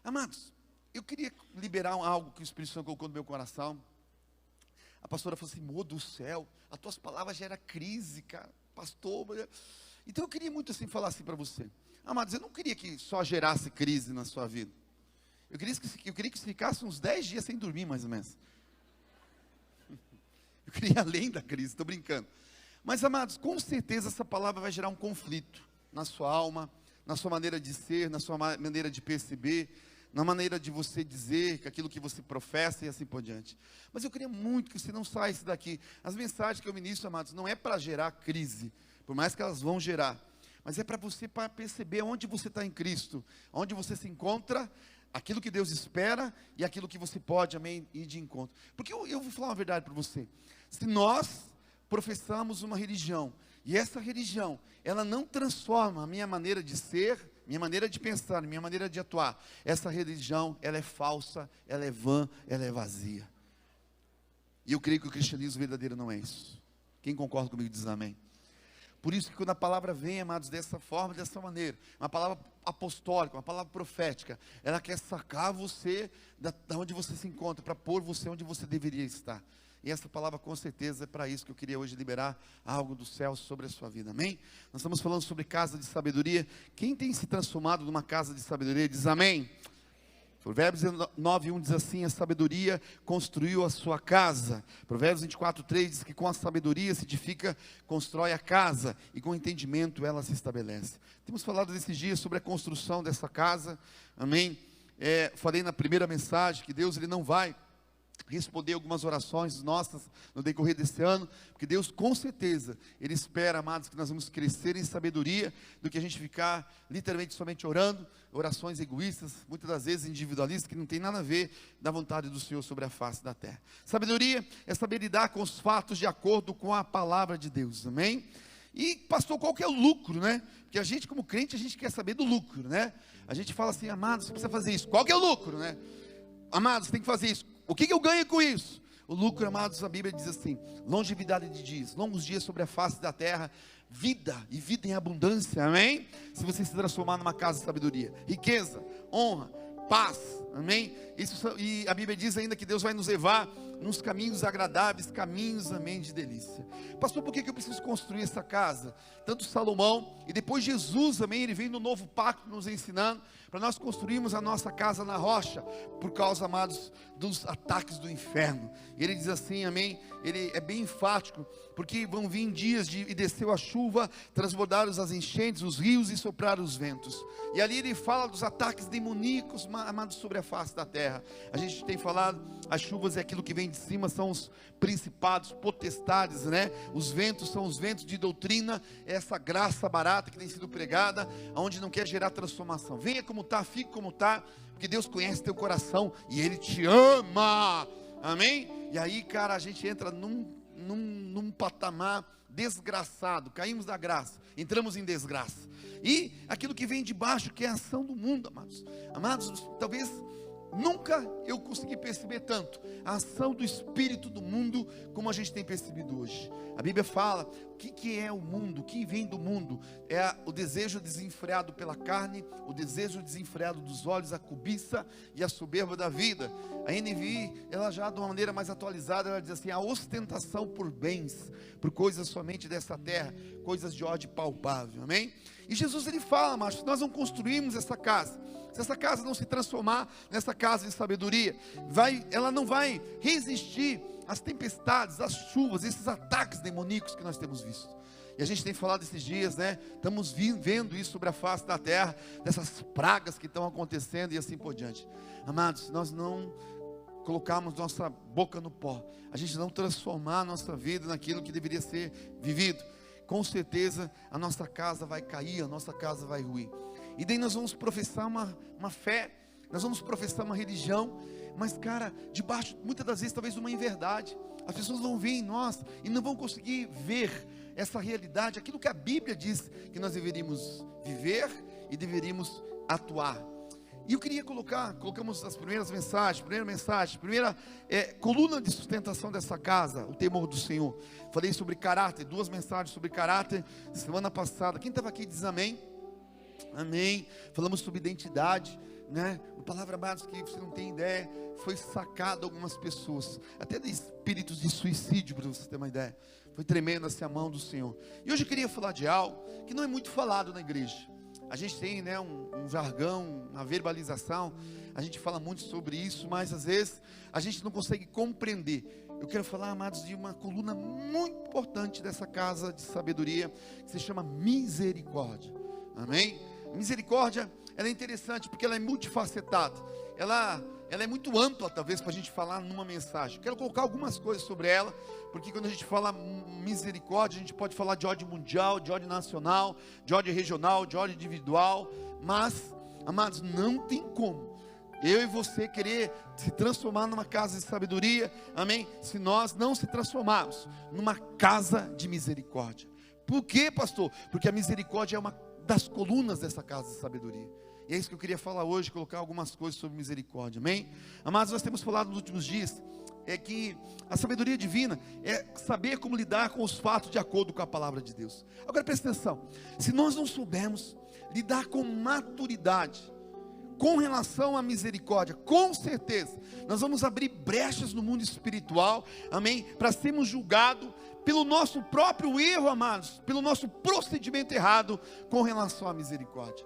Amados, eu queria liberar algo que o Espírito Santo colocou no meu coração. A pastora falou assim: amor do céu, as tuas palavras geram crise, cara, pastor. Então eu queria muito assim falar assim para você. Amados, eu não queria que só gerasse crise na sua vida. Eu queria que você ficasse uns 10 dias sem dormir, mais ou menos. Eu queria além da crise, estou brincando. Mas, amados, com certeza essa palavra vai gerar um conflito na sua alma, na sua maneira de ser, na sua maneira de perceber, na maneira de você dizer aquilo que você professa e assim por diante. Mas eu queria muito que você não saísse daqui. As mensagens que eu ministro, amados, não é para gerar crise, por mais que elas vão gerar, mas é para você perceber onde você está em Cristo, onde você se encontra, aquilo que Deus espera e aquilo que você pode, amém, ir de encontro. Porque eu vou falar uma verdade para você. Se nós professamos uma religião, e essa religião, ela não transforma a minha maneira de ser, minha maneira de pensar, minha maneira de atuar, essa religião, ela é falsa, ela é vã, ela é vazia. E eu creio que o cristianismo verdadeiro não é isso. Quem concorda comigo diz amém. Por isso que quando a palavra vem, amados, dessa forma, dessa maneira, uma palavra apostólica, uma palavra profética, ela quer sacar você da onde você se encontra, para pôr você onde você deveria estar. E essa palavra com certeza é para isso que eu queria hoje liberar algo do céu sobre a sua vida, amém? Nós estamos falando sobre casa de sabedoria. Quem tem se transformado numa casa de sabedoria, diz amém. Provérbios 9:1 diz assim: a sabedoria construiu a sua casa. Provérbios 24:3 diz que com a sabedoria se edifica, constrói a casa, e com o entendimento ela se estabelece. Temos falado desses dias sobre a construção dessa casa, amém? Falei na primeira mensagem que Deus, Ele não vai responder algumas orações nossas no decorrer desse ano, porque Deus com certeza, Ele espera, amados, que nós vamos crescer em sabedoria, do que a gente ficar literalmente somente orando, orações egoístas, muitas das vezes individualistas, que não tem nada a ver da vontade do Senhor sobre a face da terra. Sabedoria é saber lidar com os fatos de acordo com a palavra de Deus, amém? E pastor, qual que é o lucro, né? Porque a gente como crente, a gente quer saber do lucro, né? A gente fala assim: amados, você precisa fazer isso, qual que é o lucro, né? Amados, tem que fazer isso. O que eu ganho com isso? O lucro, amados, a Bíblia diz assim: longevidade de dias, longos dias sobre a face da terra, vida e vida em abundância, amém? Se você se transformar numa casa de sabedoria, riqueza, honra, paz, amém? E a Bíblia diz ainda que Deus vai nos levar nos caminhos agradáveis, caminhos, amém, de delícia. Pastor, por que eu preciso construir essa casa? Tanto Salomão e depois Jesus, amém, ele vem no novo pacto nos ensinando para nós construirmos a nossa casa na rocha, por causa, amados, dos ataques do inferno. E ele diz assim, amém, ele é bem enfático, porque vão vir dias e desceu a chuva, transbordaram as enchentes, os rios e sopraram os ventos. E ali ele fala dos ataques demoníacos, amados, sobre a face da terra. A gente tem falado, as chuvas é aquilo que vem de cima, são os principados, potestades, né? Os ventos são os ventos de doutrina, essa graça barata que tem sido pregada, onde não quer gerar transformação. Venha como está, fique como está, porque Deus conhece teu coração e Ele te ama, amém? E aí, cara, a gente entra num patamar desgraçado, caímos da graça, entramos em desgraça. E aquilo que vem de baixo, que é a ação do mundo, amados. Amados, talvez nunca eu consegui perceber tanto a ação do espírito do mundo como a gente tem percebido hoje. A Bíblia fala, o que é o mundo? O que vem do mundo? É o desejo desenfreado pela carne, o desejo desenfreado dos olhos, a cobiça e a soberba da vida. A NVI, ela já de uma maneira mais atualizada, ela diz assim, a ostentação por bens, por coisas somente dessa terra, coisas de ordem palpável, amém? E Jesus, ele fala, mas nós não construímos essa casa, se essa casa não se transformar nessa casa de sabedoria, ela não vai resistir às tempestades, às chuvas, esses ataques demoníacos que nós temos visto. E a gente tem falado esses dias, né? Estamos vendo isso sobre a face da terra, dessas pragas que estão acontecendo e assim por diante. Amados, se nós não colocarmos nossa boca no pó, a gente não transformar a nossa vida naquilo que deveria ser vivido, com certeza a nossa casa vai cair, a nossa casa vai ruir. E daí nós vamos professar uma fé, nós vamos professar uma religião, mas cara, debaixo muitas das vezes talvez de uma inverdade. As pessoas vão ver em nós e não vão conseguir ver essa realidade, aquilo que a Bíblia diz que nós deveríamos viver e deveríamos atuar. E eu queria colocamos as primeiras mensagens, primeira coluna de sustentação dessa casa, o temor do Senhor. Falei sobre caráter, 2 mensagens sobre caráter semana passada. Quem estava aqui diz amém? Amém. Falamos sobre identidade, né? Uma palavra, amados, que você não tem ideia, foi sacado algumas pessoas, até de espíritos de suicídio, para você ter uma ideia. Foi tremendo assim a mão do Senhor. E hoje eu queria falar de algo que não é muito falado na igreja. A gente tem, né, um jargão, uma verbalização, a gente fala muito sobre isso, mas às vezes a gente não consegue compreender. Eu quero falar, amados, de uma coluna muito importante dessa casa de sabedoria, que se chama misericórdia. Amém? Misericórdia, ela é interessante porque ela é multifacetada. Ela é muito ampla, talvez, para a gente falar numa mensagem. Quero colocar algumas coisas sobre ela, porque quando a gente fala misericórdia, a gente pode falar de ódio mundial, de ódio nacional, de ódio regional, de ódio individual. Mas, amados, não tem como eu e você querer se transformar numa casa de sabedoria, amém? Se nós não se transformarmos numa casa de misericórdia. Por quê, pastor? Porque a misericórdia é uma das colunas dessa casa de sabedoria. E é isso que eu queria falar hoje, colocar algumas coisas sobre misericórdia, amém? Amados, nós temos falado nos últimos dias, é que a sabedoria divina é saber como lidar com os fatos de acordo com a palavra de Deus. Agora presta atenção, se nós não soubermos lidar com maturidade, com relação à misericórdia, com certeza, nós vamos abrir brechas no mundo espiritual, amém? Para sermos julgados pelo nosso próprio erro, amados, pelo nosso procedimento errado com relação à misericórdia.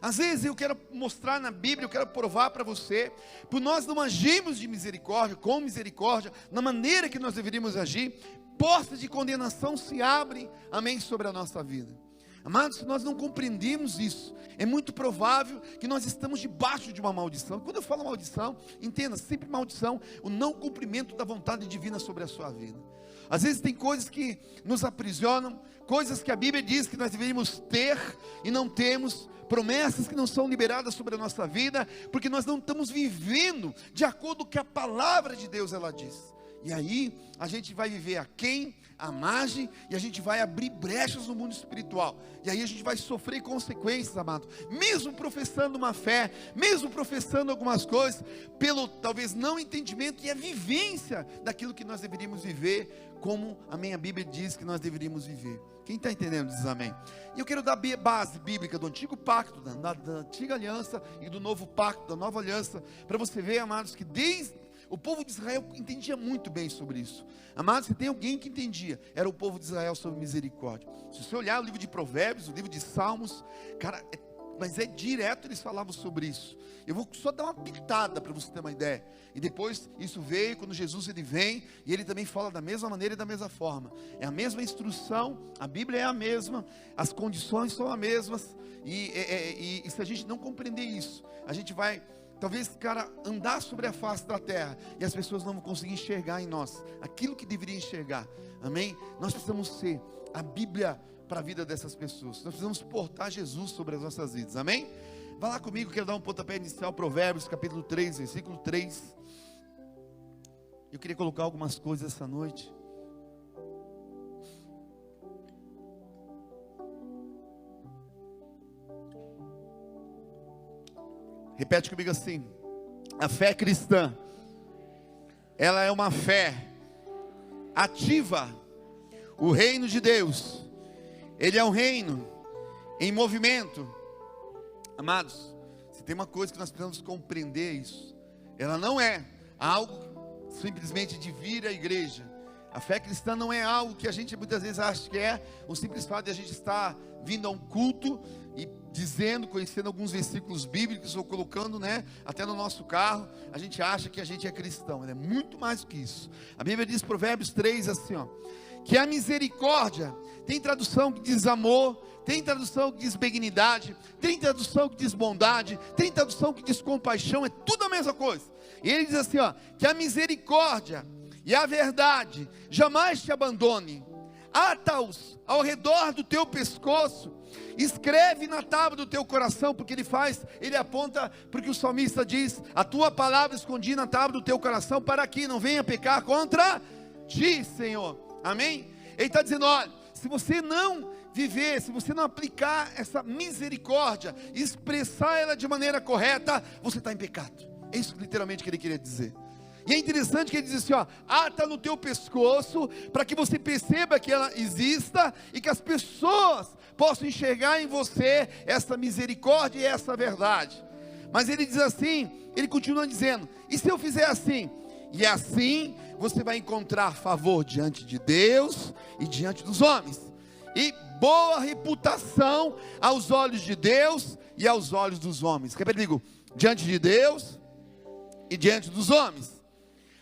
Às vezes eu quero mostrar na Bíblia, eu quero provar para você, por nós não agirmos de misericórdia, com misericórdia, na maneira que nós deveríamos agir, portas de condenação se abrem, amém, sobre a nossa vida. Amados, se nós não compreendemos isso, é muito provável que nós estamos debaixo de uma maldição. Quando eu falo maldição, entenda, sempre maldição, o não cumprimento da vontade divina sobre a sua vida. Às vezes tem coisas que nos aprisionam, coisas que a Bíblia diz que nós deveríamos ter e não temos, promessas que não são liberadas sobre a nossa vida, porque nós não estamos vivendo de acordo com o que a palavra de Deus ela diz. E aí a gente vai viver aquém, à margem, e a gente vai abrir brechas no mundo espiritual. E aí a gente vai sofrer consequências, amado. Mesmo professando uma fé, mesmo professando algumas coisas, pelo talvez não entendimento e a vivência daquilo que nós deveríamos viver, como amém, a Bíblia diz que nós deveríamos viver. Quem está entendendo diz amém. E eu quero dar base bíblica do antigo pacto, da antiga aliança e do novo pacto, da nova aliança, para você ver, amados, que desde o povo de Israel entendia muito bem sobre isso. Amados, se tem alguém que entendia, era o povo de Israel sobre misericórdia. Se você olhar o livro de Provérbios, o livro de Salmos, cara, mas é direto eles falavam sobre isso. Eu vou só dar uma pitada para você ter uma ideia. E depois isso veio quando Jesus ele vem, e ele também fala da mesma maneira e da mesma forma. É a mesma instrução, a Bíblia é a mesma, as condições são as mesmas. E se a gente não compreender isso, a gente vai talvez, cara, andar sobre a face da terra e as pessoas não vão conseguir enxergar em nós aquilo que deveria enxergar, amém? Nós precisamos ser a Bíblia para a vida dessas pessoas, nós precisamos portar Jesus sobre as nossas vidas, amém? Vá lá comigo, quero dar um pontapé inicial, Provérbios capítulo 3, versículo 3. Eu queria colocar algumas coisas essa noite. Repete comigo assim: a fé cristã, ela é uma fé ativa. O reino de Deus, ele é um reino em movimento. Amados, se tem uma coisa que nós precisamos compreender isso, ela não é algo simplesmente de vir à igreja. A fé cristã não é algo que a gente muitas vezes acha que é o simples fato de a gente estar vindo a um culto e dizendo, conhecendo alguns versículos bíblicos ou colocando, né, até no nosso carro, a gente acha que a gente é cristão. É muito mais do que isso. A Bíblia diz, Provérbios 3, assim, ó, que a misericórdia, tem tradução que diz amor, tem tradução que diz benignidade, tem tradução que diz bondade, tem tradução que diz compaixão, é tudo a mesma coisa. E ele diz assim, ó, que a misericórdia e a verdade jamais te abandone. Ata-os ao redor do teu pescoço, escreve na tábua do teu coração, porque ele aponta, porque o salmista diz, a tua palavra escondi na tábua do teu coração, para que não venha pecar contra ti, Senhor, amém? Ele está dizendo, olha, se você não viver, se você não aplicar essa misericórdia, expressar ela de maneira correta, você está em pecado. É isso literalmente que ele queria dizer. E é interessante que ele diz assim, ó, ata no teu pescoço, para que você perceba que ela exista, e que as pessoas possam enxergar em você essa misericórdia e essa verdade. Mas ele diz assim, ele continua dizendo: e se eu fizer assim? E assim você vai encontrar favor diante de Deus e diante dos homens, e boa reputação aos olhos de Deus e aos olhos dos homens. Repete comigo: diante de Deus e diante dos homens.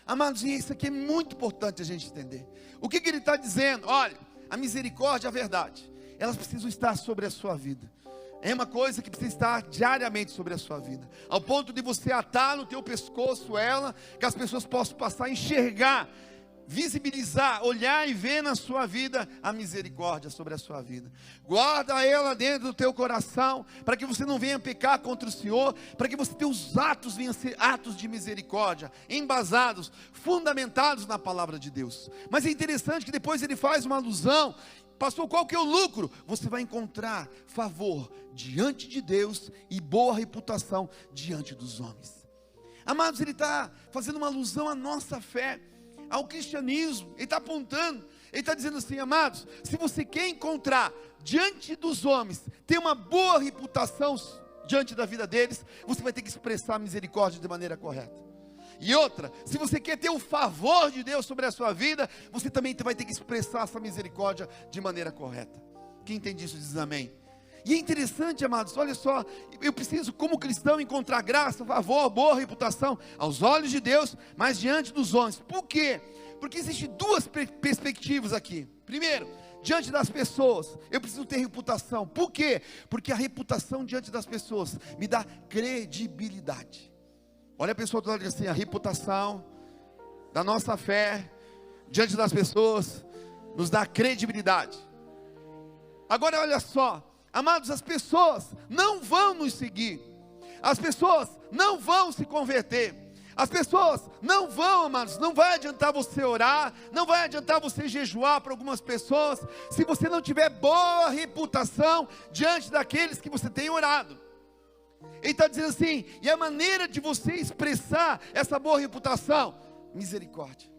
Amados, e isso aqui é muito importante a gente entender. O que ele está dizendo? Olha, a misericórdia, a verdade, elas precisam estar sobre a sua vida. É uma coisa que precisa estar diariamente sobre a sua vida, ao ponto de você atar no teu pescoço ela, que as pessoas possam passar a enxergar, visibilizar, olhar e ver na sua vida a misericórdia sobre a sua vida. Guarda ela dentro do teu coração, para que você não venha pecar contra o Senhor, para que você teus atos venham a ser atos de misericórdia, embasados, fundamentados na palavra de Deus. Mas é interessante que depois ele faz uma alusão. Pastor, qual que é o lucro? Você vai encontrar favor diante de Deus e boa reputação diante dos homens. Amados, ele está fazendo uma alusão à nossa fé, ao cristianismo. Ele está apontando, ele está dizendo assim: amados, se você quer encontrar diante dos homens, ter uma boa reputação diante da vida deles, você vai ter que expressar a misericórdia de maneira correta. E outra, se você quer ter o favor de Deus sobre a sua vida, você também vai ter que expressar essa misericórdia de maneira correta. Quem entende isso diz amém. E é interessante, amados, olha só, eu preciso como cristão encontrar graça, favor, boa reputação aos olhos de Deus, mas diante dos homens. Por quê? Porque existem duas perspectivas aqui. Primeiro, diante das pessoas, eu preciso ter reputação. Por quê? Porque a reputação diante das pessoas me dá credibilidade. Olha a pessoa do lado assim: a reputação da nossa fé diante das pessoas nos dá credibilidade. Agora olha só, amados, as pessoas não vão nos seguir, as pessoas não vão se converter, as pessoas não vão, amados, não vai adiantar você orar, não vai adiantar você jejuar para algumas pessoas, se você não tiver boa reputação diante daqueles que você tem orado. Ele está dizendo assim, e a maneira de você expressar essa boa reputação, misericórdia,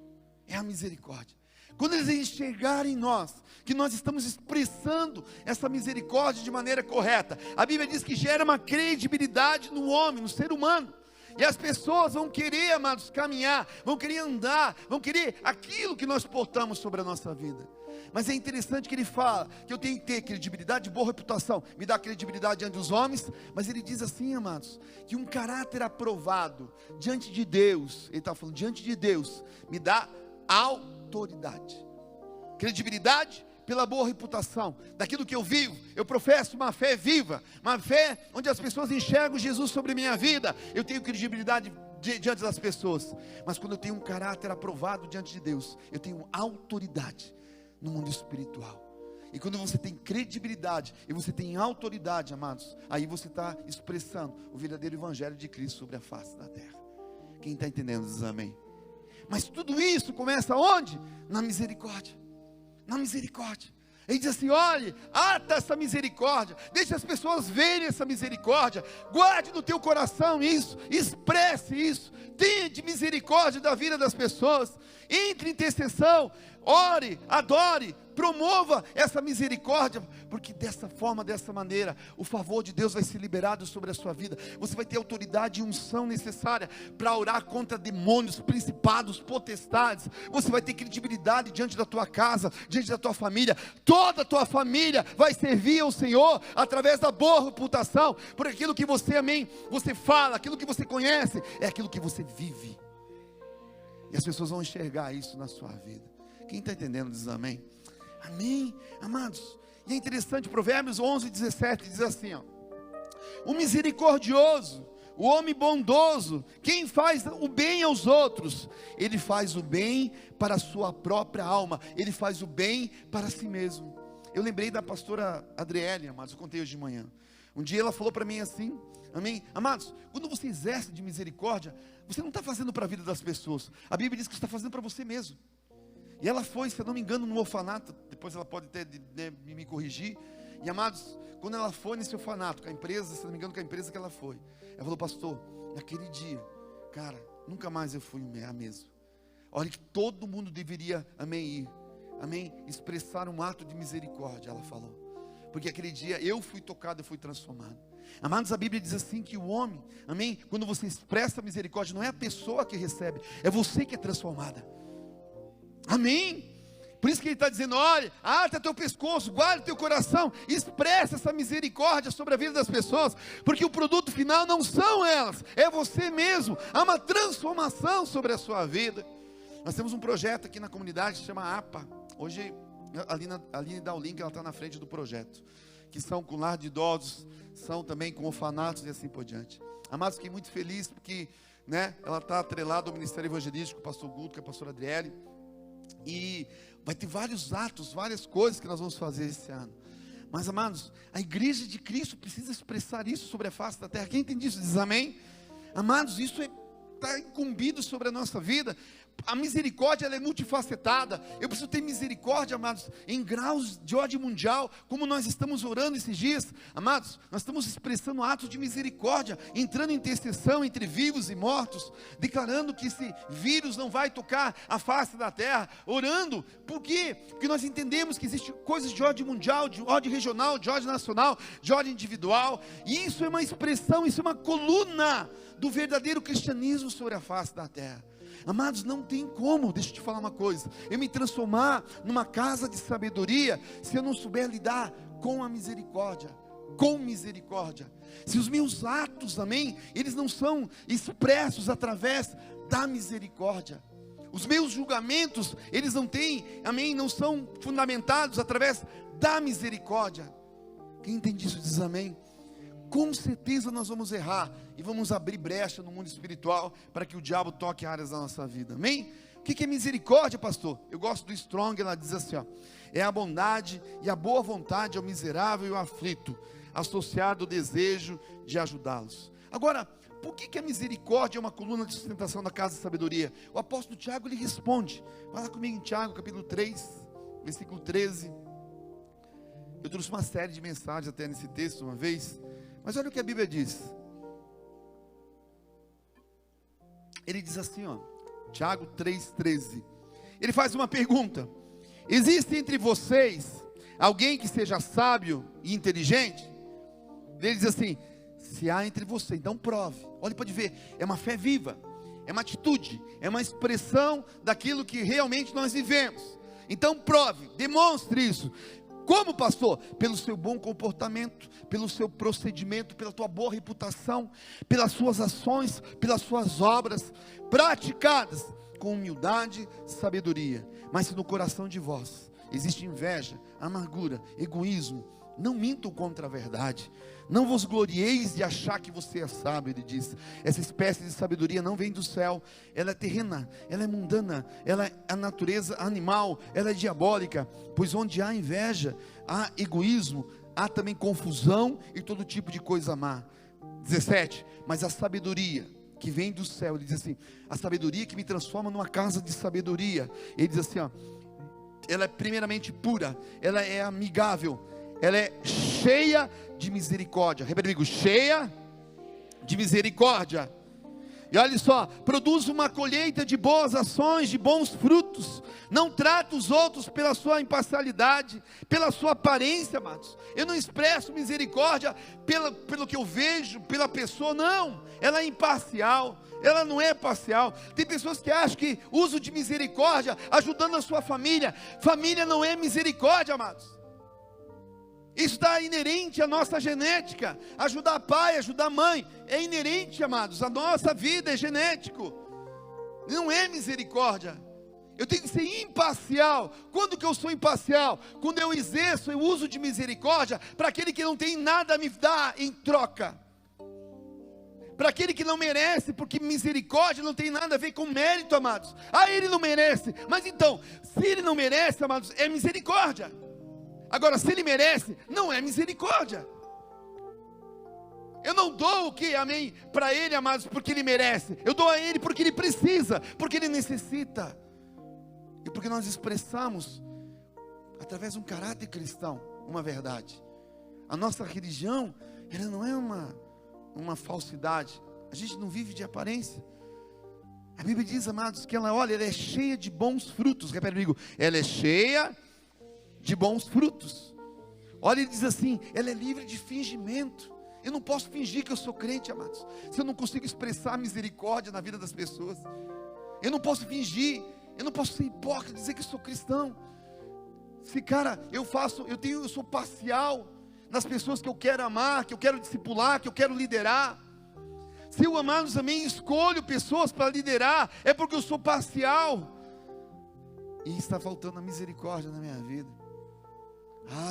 é a misericórdia. Quando eles enxergarem em nós, que nós estamos expressando essa misericórdia de maneira correta, a Bíblia diz que gera uma credibilidade no homem, no ser humano. E as pessoas vão querer, amados, caminhar, vão querer andar, vão querer aquilo que nós portamos sobre a nossa vida. Mas é interessante que ele fala que eu tenho que ter credibilidade, boa reputação, me dá credibilidade diante dos homens. Mas ele diz assim, amados, que um caráter aprovado diante de Deus, ele está falando, diante de Deus, me dá autoridade. Credibilidade pela boa reputação, daquilo que eu vivo. Eu professo uma fé viva, uma fé onde as pessoas enxergam Jesus sobre minha vida. Eu tenho credibilidade diante das pessoas. Mas quando eu tenho um caráter aprovado diante de Deus, eu tenho autoridade no mundo espiritual. E quando você tem credibilidade e você tem autoridade, amados, aí você está expressando o verdadeiro evangelho de Cristo sobre a face da terra. Quem está entendendo diz amém. Mas tudo isso começa onde? Na misericórdia. Na misericórdia. Ele diz assim: olhe, ata essa misericórdia, deixe as pessoas verem essa misericórdia, guarde no teu coração isso, expresse isso, tenha de misericórdia da vida das pessoas, entre em intercessão, ore, adore, promova essa misericórdia, porque dessa forma, dessa maneira, o favor de Deus vai ser liberado sobre a sua vida. Você vai ter autoridade e unção necessária para orar contra demônios, principados, potestades. Você vai ter credibilidade diante da tua casa, diante da tua família. Toda a tua família vai servir ao Senhor através da boa reputação, por aquilo que você, amém, você fala, aquilo que você conhece, é aquilo que você vive. E as pessoas vão enxergar isso na sua vida. Quem está entendendo diz amém. Amém, amados. E é interessante, Provérbios 11:17 diz assim, ó: o misericordioso, o homem bondoso, quem faz o bem aos outros, ele faz o bem para a sua própria alma, ele faz o bem para si mesmo. Eu lembrei da pastora Adriele, amados, eu contei hoje de manhã. Um dia ela falou para mim assim, amém, amados, quando você exerce de misericórdia, você não está fazendo para a vida das pessoas, a Bíblia diz que você está fazendo para você mesmo. E ela foi, se eu não me engano, no orfanato, depois ela pode até me corrigir. E amados, quando ela foi nesse orfanato, com a empresa, se eu não me engano, com a empresa que ela foi, ela falou: pastor, naquele dia, cara, nunca mais eu fui a mesmo. Olha que todo mundo deveria, amém, ir, amém, expressar um ato de misericórdia, ela falou. porque aquele dia eu fui tocado e fui transformado. Amados, a Bíblia diz assim que o homem, amém, quando você expressa misericórdia, não é a pessoa que recebe, é você que é transformada. Amém? Por isso que ele está dizendo, olha, ata teu pescoço, guarda teu coração, expressa essa misericórdia sobre a vida das pessoas, porque o produto final não são elas, é você mesmo. Há uma transformação sobre a sua vida. Nós temos um projeto aqui na comunidade que se chama APA. Hoje a Aline dá o link, ela está na frente do projeto, que são com lar de idosos, são também com orfanatos e assim por diante. Amados, fiquei muito feliz porque, né, ela está atrelada ao Ministério Evangelístico, o pastor Guto, que é a pastora Adriele, e vai ter vários atos, várias coisas que nós vamos fazer esse ano. Mas, amados, a igreja de Cristo precisa expressar isso sobre a face da terra. Quem entende isso diz amém? Amados, isso está incumbido sobre a nossa vida. A misericórdia, ela é multifacetada. Eu preciso ter misericórdia, amados, em graus de ordem mundial, como nós estamos orando esses dias. Amados, nós estamos expressando atos de misericórdia, entrando em intercessão entre vivos e mortos, declarando que esse vírus não vai tocar a face da terra, orando. Por quê? Porque nós entendemos que existem coisas de ordem mundial, de ordem regional, de ordem nacional, de ordem individual, e isso é uma expressão, isso é uma coluna do verdadeiro cristianismo sobre a face da terra. Amados, não tem como, deixa eu te falar uma coisa, eu me transformar numa casa de sabedoria, se eu não souber lidar com a misericórdia, com misericórdia. Se os meus atos, amém, eles não são expressos através da misericórdia. Os meus julgamentos, eles não têm, amém, não são fundamentados através da misericórdia. Quem entende isso diz amém. Com certeza nós vamos errar e vamos abrir brecha no mundo espiritual para que o diabo toque áreas da nossa vida, amém? O que é misericórdia, pastor? Eu gosto do Strong, ela diz assim, ó, é a bondade e a boa vontade ao miserável e ao aflito, associado ao desejo de ajudá-los. Agora, por que a misericórdia é uma coluna de sustentação da casa de sabedoria? O apóstolo Tiago, ele responde, vai lá comigo em Tiago, capítulo 3, versículo 13, eu trouxe uma série de mensagens até nesse texto uma vez, mas olha o que a Bíblia diz. Ele diz assim, ó, Tiago 3,13. Ele faz uma pergunta: existe entre vocês alguém que seja sábio e inteligente? Ele diz assim: se há entre vocês, então prove. Olha, pode ver, é uma fé viva, é uma atitude, é uma expressão daquilo que realmente nós vivemos. Então prove, demonstre isso. Como, pastor? Pelo seu bom comportamento, pelo seu procedimento, pela tua boa reputação, pelas suas ações, pelas suas obras, praticadas com humildade e sabedoria. Mas se no coração de vós existe inveja, amargura, egoísmo, não mintam contra a verdade. Não vos glorieis de achar que você é sábio, ele diz. Essa espécie de sabedoria não vem do céu, ela é terrena, ela é mundana, ela é a natureza animal, ela é diabólica, pois onde há inveja, há egoísmo, há também confusão e todo tipo de coisa má. 17, mas a sabedoria que vem do céu, ele diz assim, a sabedoria que me transforma numa casa de sabedoria, ele diz assim, ó, ela é primeiramente pura, ela é amigável, ela é cheia de misericórdia. Repete comigo, cheia de misericórdia. E olha só, produz uma colheita de boas ações, de bons frutos. Não trata os outros pela sua imparcialidade, pela sua aparência, amados. Eu não expresso misericórdia pelo que eu vejo, pela pessoa, não. Ela é imparcial, ela não é parcial. Tem pessoas que acham que uso de misericórdia ajudando a sua família. Família não é misericórdia, amados. Isso está inerente à nossa genética. Ajudar pai, ajudar mãe, é inerente, amados. A nossa vida é genético, não é misericórdia. Eu tenho que ser imparcial. Quando que eu sou imparcial? Quando eu exerço o uso de misericórdia para aquele que não tem nada a me dar em troca, para aquele que não merece, porque misericórdia não tem nada a ver com mérito, amados. Ah, ele não merece, mas então, se ele não merece, amados, é misericórdia. Agora, se ele merece, não é misericórdia. Eu não dou o que, amém, para ele, amados, porque ele merece. Eu dou a ele porque ele precisa, porque ele necessita. E porque nós expressamos, através de um caráter cristão, uma verdade. A nossa religião, ela não é uma falsidade. A gente não vive de aparência. A Bíblia diz, amados, que ela é cheia de bons frutos. Repete comigo, ela é cheia de bons frutos. Olha, ele diz assim, ela é livre de fingimento. Eu não posso fingir que eu sou crente, amados, se eu não consigo expressar misericórdia na vida das pessoas. Eu não posso fingir, eu não posso ser hipócrita, dizer que eu sou cristão. Se, cara, eu sou parcial nas pessoas que eu quero amar, que eu quero discipular, que eu quero liderar. Se eu, amados, também escolho pessoas para liderar, é porque eu sou parcial. E está faltando a misericórdia na minha vida.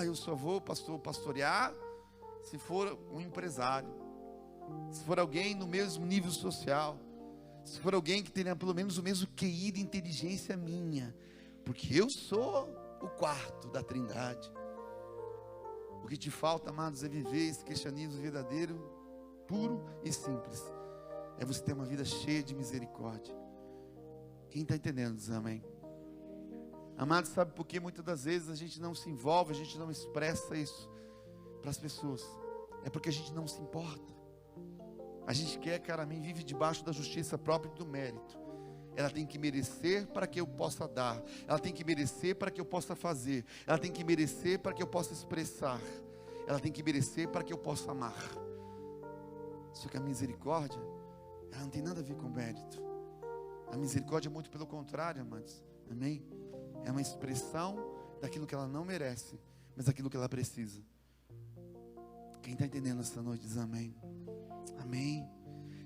Eu só vou, pastor, pastorear se for um empresário, se for alguém no mesmo nível social, se for alguém que tenha pelo menos o mesmo QI de inteligência minha, porque eu sou o quarto da Trindade. O que te falta, amados, é viver esse cristianismo verdadeiro, puro e simples. É você ter uma vida cheia de misericórdia. Quem está entendendo, diz amém. Amados, sabe por que muitas das vezes a gente não se envolve, a gente não expressa isso para as pessoas? É porque a gente não se importa. A gente quer, cara, vive debaixo da justiça própria e do mérito. Ela tem que merecer para que eu possa dar. Ela tem que merecer para que eu possa fazer. Ela tem que merecer para que eu possa expressar. Ela tem que merecer para que eu possa amar. Só que a misericórdia, ela não tem nada a ver com mérito. A misericórdia é muito pelo contrário, amados. Amém? É uma expressão daquilo que ela não merece, mas daquilo que ela precisa. Quem está entendendo essa noite diz amém. Amém.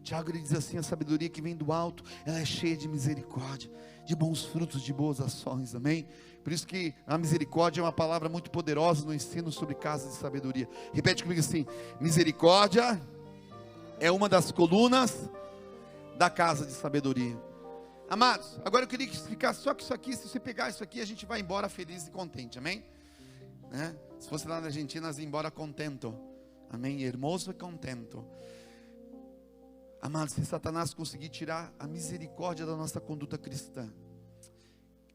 Tiago, ele diz assim, a sabedoria que vem do alto, ela é cheia de misericórdia, de bons frutos, de boas ações, amém? Por isso que a misericórdia é uma palavra muito poderosa no ensino sobre casa de sabedoria. Repete comigo assim, misericórdia é uma das colunas da casa de sabedoria. Amados, agora eu queria explicar só que isso aqui, se você pegar isso aqui, a gente vai embora feliz e contente, amém? Se fosse lá na Argentina, nós ia embora contento, amém? Hermoso e contento. Amados, se Satanás conseguir tirar a misericórdia da nossa conduta cristã,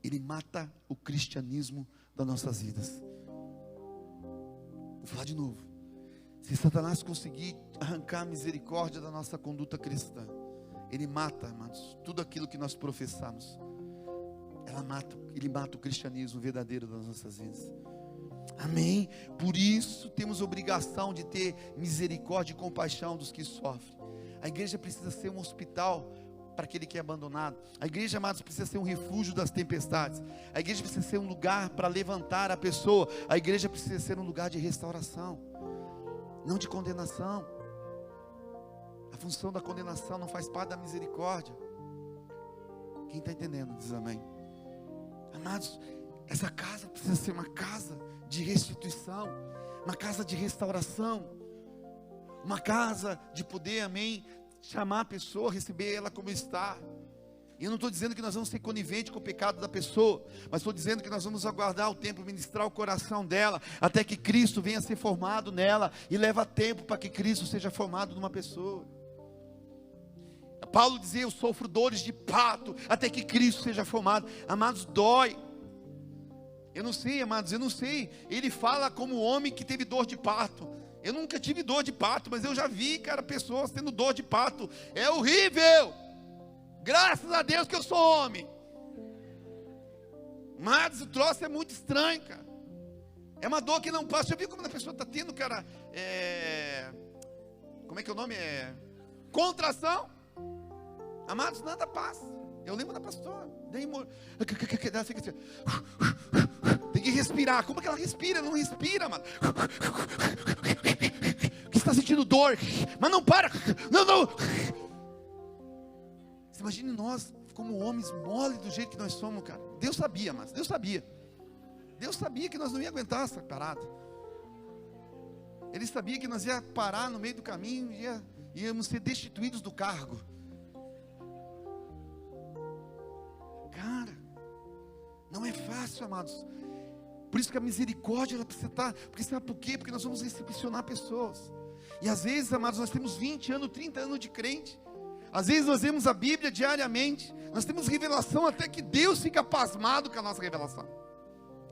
ele mata o cristianismo das nossas vidas. Vou falar de novo. Se Satanás conseguir arrancar a misericórdia da nossa conduta cristã, ele mata, amados, tudo aquilo que nós professamos. Ele mata o cristianismo verdadeiro das nossas vidas. Amém? Por isso temos obrigação de ter misericórdia e compaixão dos que sofrem. A igreja precisa ser um hospital para aquele que é abandonado. A igreja, amados, precisa ser um refúgio das tempestades. A igreja precisa ser um lugar para levantar a pessoa. A igreja precisa ser um lugar de restauração, não de condenação. A função da condenação não faz parte da misericórdia. Quem está entendendo diz amém. Amados, essa casa precisa ser uma casa de restituição, uma casa de restauração, uma casa de poder, amém, chamar a pessoa, receber ela como está. E eu não estou dizendo que nós vamos ser coniventes com o pecado da pessoa, mas estou dizendo que nós vamos aguardar o tempo, ministrar o coração dela, até que Cristo venha a ser formado nela, e leva tempo para que Cristo seja formado numa pessoa. Paulo dizia, eu sofro dores de parto, até que Cristo seja formado. Amados, dói. Eu não sei, amados, eu não sei. Ele fala como homem que teve dor de parto. Eu nunca tive dor de parto, mas eu já vi, cara, pessoas tendo dor de parto. É horrível. Graças a Deus que eu sou homem. Mas o troço é muito estranho, cara. É uma dor que não passa. Já viu como a pessoa está tendo, cara? Como é que é o nome? Contração. Amados, nada passa. Eu lembro da pastora. Tem que respirar. Como é que ela respira? Não respira, mano. Que está sentindo dor, mas não para. Não. Você imagine nós como homens mole do jeito que nós somos, cara. Deus sabia, mas Deus sabia. Deus sabia que nós não ia aguentar essa parada. Ele sabia que nós ia parar no meio do caminho, íamos ser destituídos do cargo. Cara, não é fácil, amados. Por isso que a misericórdia ela precisa estar. Porque sabe por quê? Porque nós vamos recepcionar pessoas. E às vezes, amados, nós temos 20 anos, 30 anos de crente. Às vezes nós vemos a Bíblia diariamente. Nós temos revelação até que Deus fica pasmado com a nossa revelação.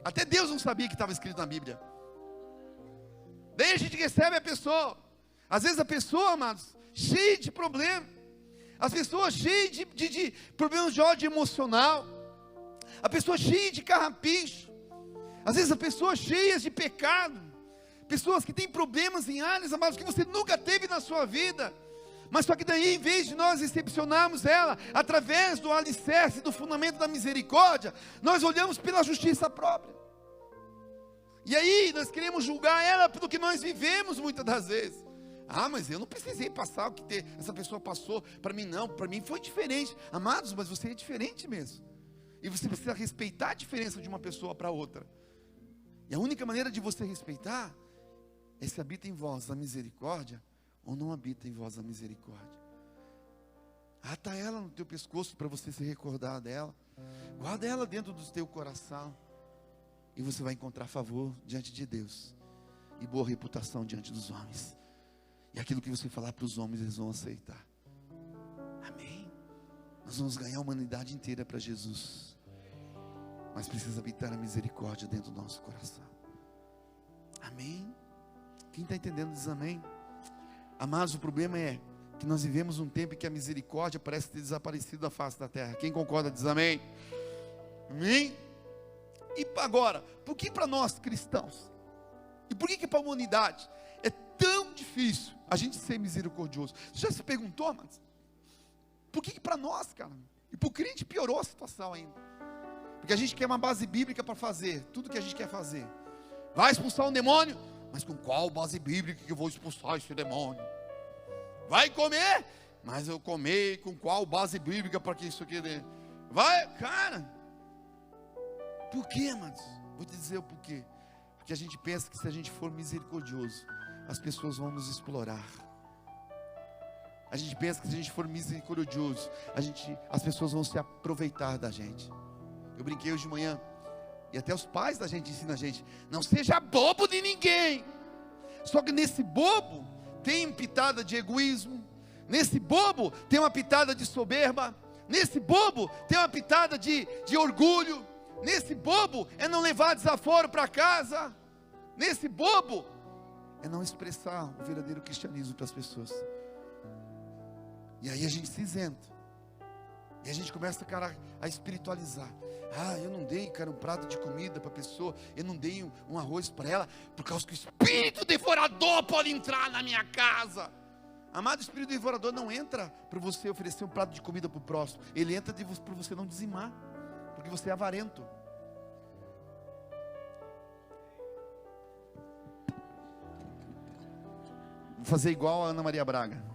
Até Deus não sabia que estava escrito na Bíblia. Daí a gente recebe a pessoa. Às vezes a pessoa, amados, cheia de problema. As pessoas cheias de problemas de ordem emocional. A pessoa cheia de carrapicho. Às vezes a pessoa cheia de pecado. Pessoas que têm problemas em áreas, amados, que você nunca teve na sua vida. Mas só que daí, em vez de nós recepcionarmos ela, através do alicerce, do fundamento da misericórdia, nós olhamos pela justiça própria. E aí, nós queremos julgar ela pelo que nós vivemos muitas das vezes. Ah, mas eu não precisei passar o que essa pessoa passou, para mim não, para mim foi diferente. Amados, mas você é diferente mesmo. E você precisa respeitar a diferença de uma pessoa para outra. E a única maneira de você respeitar é se habita em vós a misericórdia ou não habita em vós a misericórdia. Ata ela no teu pescoço para você se recordar dela. Guarda ela dentro do teu coração. E você vai encontrar favor diante de Deus. E boa reputação diante dos homens. E aquilo que você falar para os homens, eles vão aceitar. Amém? Nós vamos ganhar a humanidade inteira para Jesus. Mas precisa habitar a misericórdia dentro do nosso coração. Amém? Quem está entendendo diz amém. Amados, o problema é que nós vivemos um tempo em que a misericórdia parece ter desaparecido da face da terra. Quem concorda diz amém. Amém? E agora, por que para nós cristãos? E por que para a humanidade é tão difícil a gente ser misericordioso? Você já se perguntou, amados? Por que para nós, cara? E para o crente piorou a situação ainda. Porque a gente quer uma base bíblica para fazer tudo que a gente quer fazer. Vai expulsar um demônio? Mas com qual base bíblica que eu vou expulsar esse demônio? Vai comer? Mas eu comer com qual base bíblica para que isso aqui dê? Vai, cara. Por quê, amados? Vou te dizer o porquê. Porque a gente pensa que se a gente for misericordioso, as pessoas vão nos explorar. A gente pensa que se a gente for misericordioso, as pessoas vão se aproveitar da gente. Eu brinquei hoje de manhã. E até os pais da gente ensinam a gente: não seja bobo de ninguém. Só que nesse bobo tem pitada de egoísmo. Nesse bobo tem uma pitada de soberba. Nesse bobo tem uma pitada de orgulho. Nesse bobo é não levar desaforo para casa. Nesse bobo é não expressar o verdadeiro cristianismo para as pessoas. E aí a gente se isenta. E a gente começa, cara, a espiritualizar. Ah, eu não dei, cara, um prato de comida para a pessoa. Eu não dei um arroz para ela, por causa que o espírito devorador pode entrar na minha casa. Amado, o espírito devorador não entra para você oferecer um prato de comida para o próximo. Ele entra para você não dizimar, porque você é avarento. Vou fazer igual a Ana Maria Braga.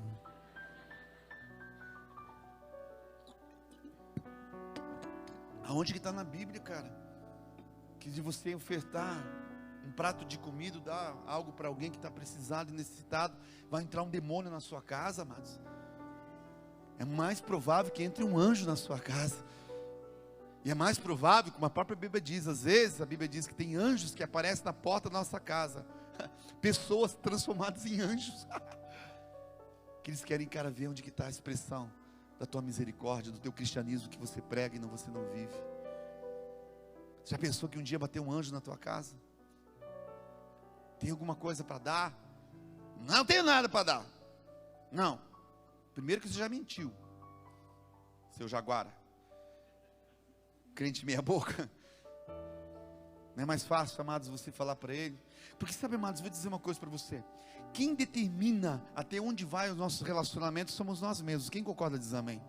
Aonde que está na Bíblia, cara? Que de você ofertar um prato de comida, dar algo para alguém que está precisado e necessitado, vai entrar um demônio na sua casa, amados. É mais provável que entre um anjo na sua casa. E é mais provável, como a própria Bíblia diz, às vezes a Bíblia diz que tem anjos que aparecem na porta da nossa casa. Pessoas transformadas em anjos. Que eles querem, cara, ver onde que está a expressão da tua misericórdia, do teu cristianismo que você prega e você não vive. Já pensou que um dia bateu um anjo na tua casa? Tem alguma coisa para dar? Não tenho nada para dar. Não. Primeiro que você já mentiu, seu jaguara, crente meia boca. Não é mais fácil, amados, você falar para ele? Porque sabe, amados, vou dizer uma coisa para você. Quem determina até onde vai os nossos relacionamentos somos nós mesmos. Quem concorda diz amém.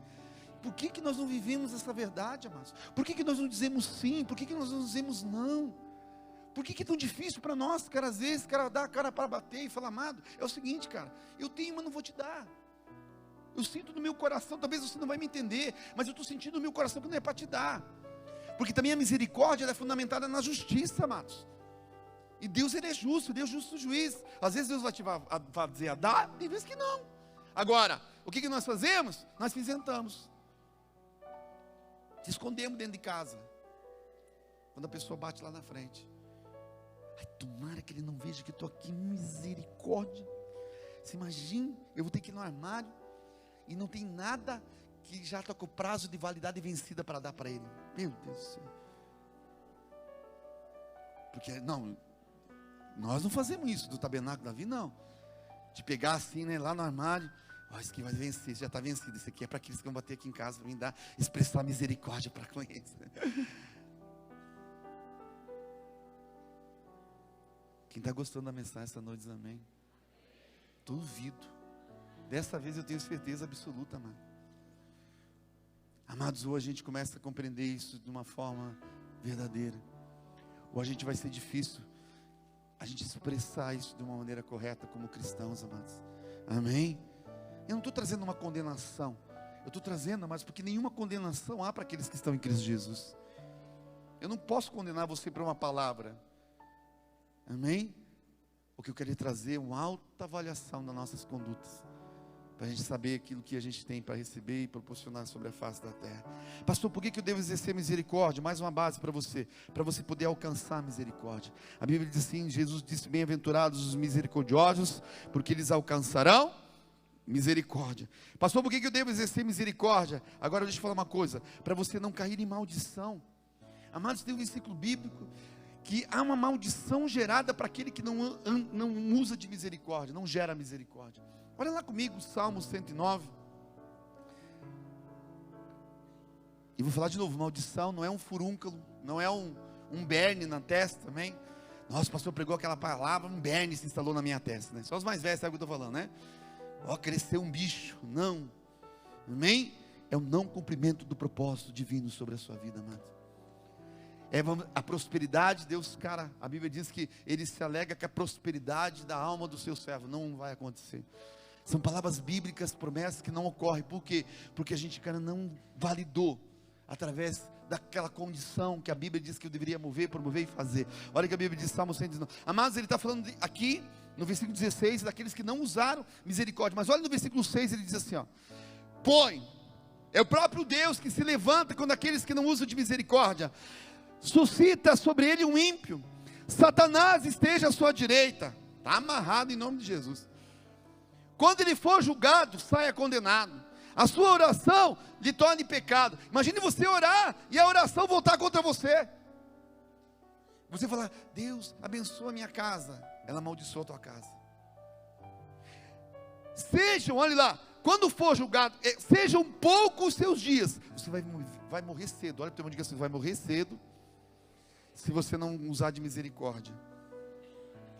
Por que nós não vivemos essa verdade, amados? Por que nós não dizemos sim? Por que nós não dizemos não? Por que é tão difícil para nós, cara? Às vezes, cara, dá a cara para bater e falar: amado, é o seguinte, cara, eu tenho, mas não vou te dar. Eu sinto no meu coração, talvez você não vai me entender, mas eu estou sentindo no meu coração que não é para te dar. Porque também a misericórdia ela é fundamentada na justiça, amados. E Deus, ele é justo, Deus é justo juiz. Às vezes Deus vai te fazer a dar, tem vezes que não. Agora, o que nós fazemos? Nós se isentamos. Se escondemos dentro de casa. Quando a pessoa bate lá na frente. Ai, tomara que ele não veja que eu estou aqui, misericórdia. Você imagina, eu vou ter que ir no armário e não tem nada que já está com o prazo de validade vencida para dar para ele. Meu Deus do céu. Porque, não, nós não fazemos isso do tabernáculo da vida, não. De pegar assim, né, lá no armário. Ó, isso aqui vai vencer, já está vencido. Isso aqui é para aqueles que vão bater aqui em casa, para me dar, expressar misericórdia para com eles. Quem está gostando da mensagem essa noite diz amém. Duvido. Dessa vez eu tenho certeza absoluta, amado. Amados, ou a gente começa a compreender isso de uma forma verdadeira, ou a gente vai ser difícil a gente expressar isso de uma maneira correta como cristãos, amados. Amém? Eu não estou trazendo uma condenação, eu estou trazendo, amados, porque nenhuma condenação há para aqueles que estão em Cristo Jesus. Eu não posso condenar você por uma palavra. Amém? O que eu quero trazer é uma alta avaliação das nossas condutas, para a gente saber aquilo que a gente tem para receber e proporcionar sobre a face da terra. Pastor, por que eu devo exercer misericórdia? Mais uma base para você poder alcançar a misericórdia. A Bíblia diz assim, Jesus disse, bem-aventurados os misericordiosos, porque eles alcançarão misericórdia. Pastor, por que eu devo exercer misericórdia? Agora deixa eu falar uma coisa, para você não cair em maldição. Amados, tem um versículo bíblico, que há uma maldição gerada para aquele que não usa de misericórdia, não gera misericórdia. Olha lá comigo, Salmo 109. E vou falar de novo, maldição não é um furúnculo, não é um berne na testa, amém? Nossa, o pastor pregou aquela palavra, um berne se instalou na minha testa, né? Só os mais velhos sabem o que eu estou falando, né? Ó, cresceu um bicho, não, amém? É o não cumprimento do propósito divino sobre a sua vida, amado. É a prosperidade, Deus, cara, a Bíblia diz que ele se alega que a prosperidade da alma do seu servo não vai acontecer. São palavras bíblicas, promessas que não ocorrem. Por quê? Porque a gente, cara, não validou através daquela condição que a Bíblia diz que eu deveria mover, promover e fazer. Olha o que a Bíblia diz, Salmo 119. Amados, ele está falando aqui, no versículo 16, daqueles que não usaram misericórdia. Mas olha no versículo 6, ele diz assim, ó. É o próprio Deus que se levanta quando aqueles que não usam de misericórdia. Suscita sobre ele um ímpio. Satanás esteja à sua direita. Está amarrado em nome de Jesus. Quando ele for julgado, saia condenado. A sua oração lhe torne pecado. Imagine você orar e a oração voltar contra você. Você falar, Deus abençoa a minha casa. Ela amaldiçoa a tua casa. Sejam, olha lá, quando for julgado, sejam poucos os seus dias. Você vai morrer cedo. Olha para o teu irmão e diga assim, vai morrer cedo, se você não usar de misericórdia.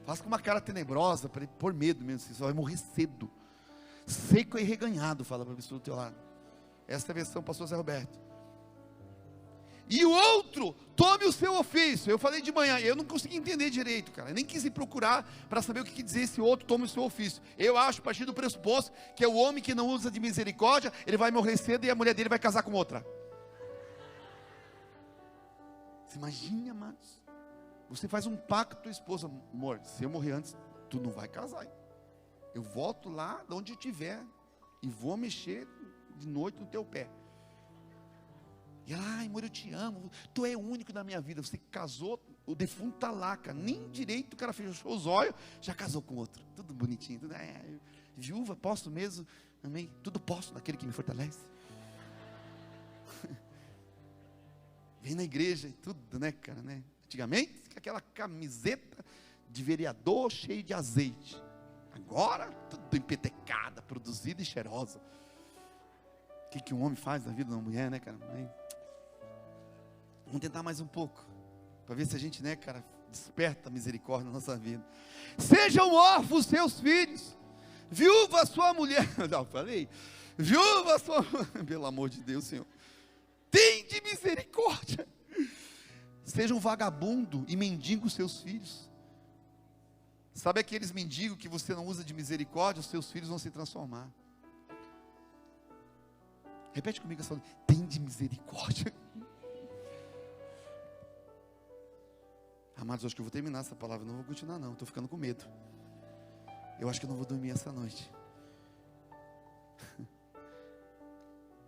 Faça com uma cara tenebrosa, para ele pôr medo mesmo, você vai morrer cedo, seco e reganhado, fala para a pessoa do teu lado. Essa é a versão pastor Zé Roberto. E o outro, tome o seu ofício. Eu falei de manhã, eu não consegui entender direito, cara, eu nem quis ir procurar, para saber o que dizer esse outro, tome o seu ofício. Eu acho, a partir do pressuposto, que é o homem que não usa de misericórdia, ele vai morrer cedo e a mulher dele vai casar com outra. Você imagina, amados, você faz um pacto com a tua esposa, amor, se eu morrer antes, tu não vai casar, hein? Eu volto lá de onde eu estiver e vou mexer de noite no teu pé. E ela, ai amor, eu te amo, tu é o único na minha vida. Você casou, o defunto está lá, cara, nem direito o cara fechou os olhos, já casou com outro, tudo bonitinho, tudo, viúva, posso mesmo, amém, tudo posso naquele que me fortalece. Vem na igreja e tudo, né, cara, né? Antigamente, aquela camiseta de vereador cheia de azeite. Agora, tudo empetecada, produzida e cheirosa. O que um homem faz na vida de uma mulher, né, cara? Vamos tentar mais um pouco, para ver se a gente, né, cara, desperta a misericórdia na nossa vida. Sejam órfãos seus filhos, viúva sua mulher. Não, falei, viúva sua, pelo amor de Deus, Senhor. Tem de misericórdia. Seja um vagabundo e mendigo seus filhos. Sabe aqueles mendigos que você não usa de misericórdia, os seus filhos vão se transformar. Repete comigo essa palavra. Tem de misericórdia. Amados, acho que eu vou terminar essa palavra, não vou continuar não, estou ficando com medo. Eu acho que eu não vou dormir essa noite.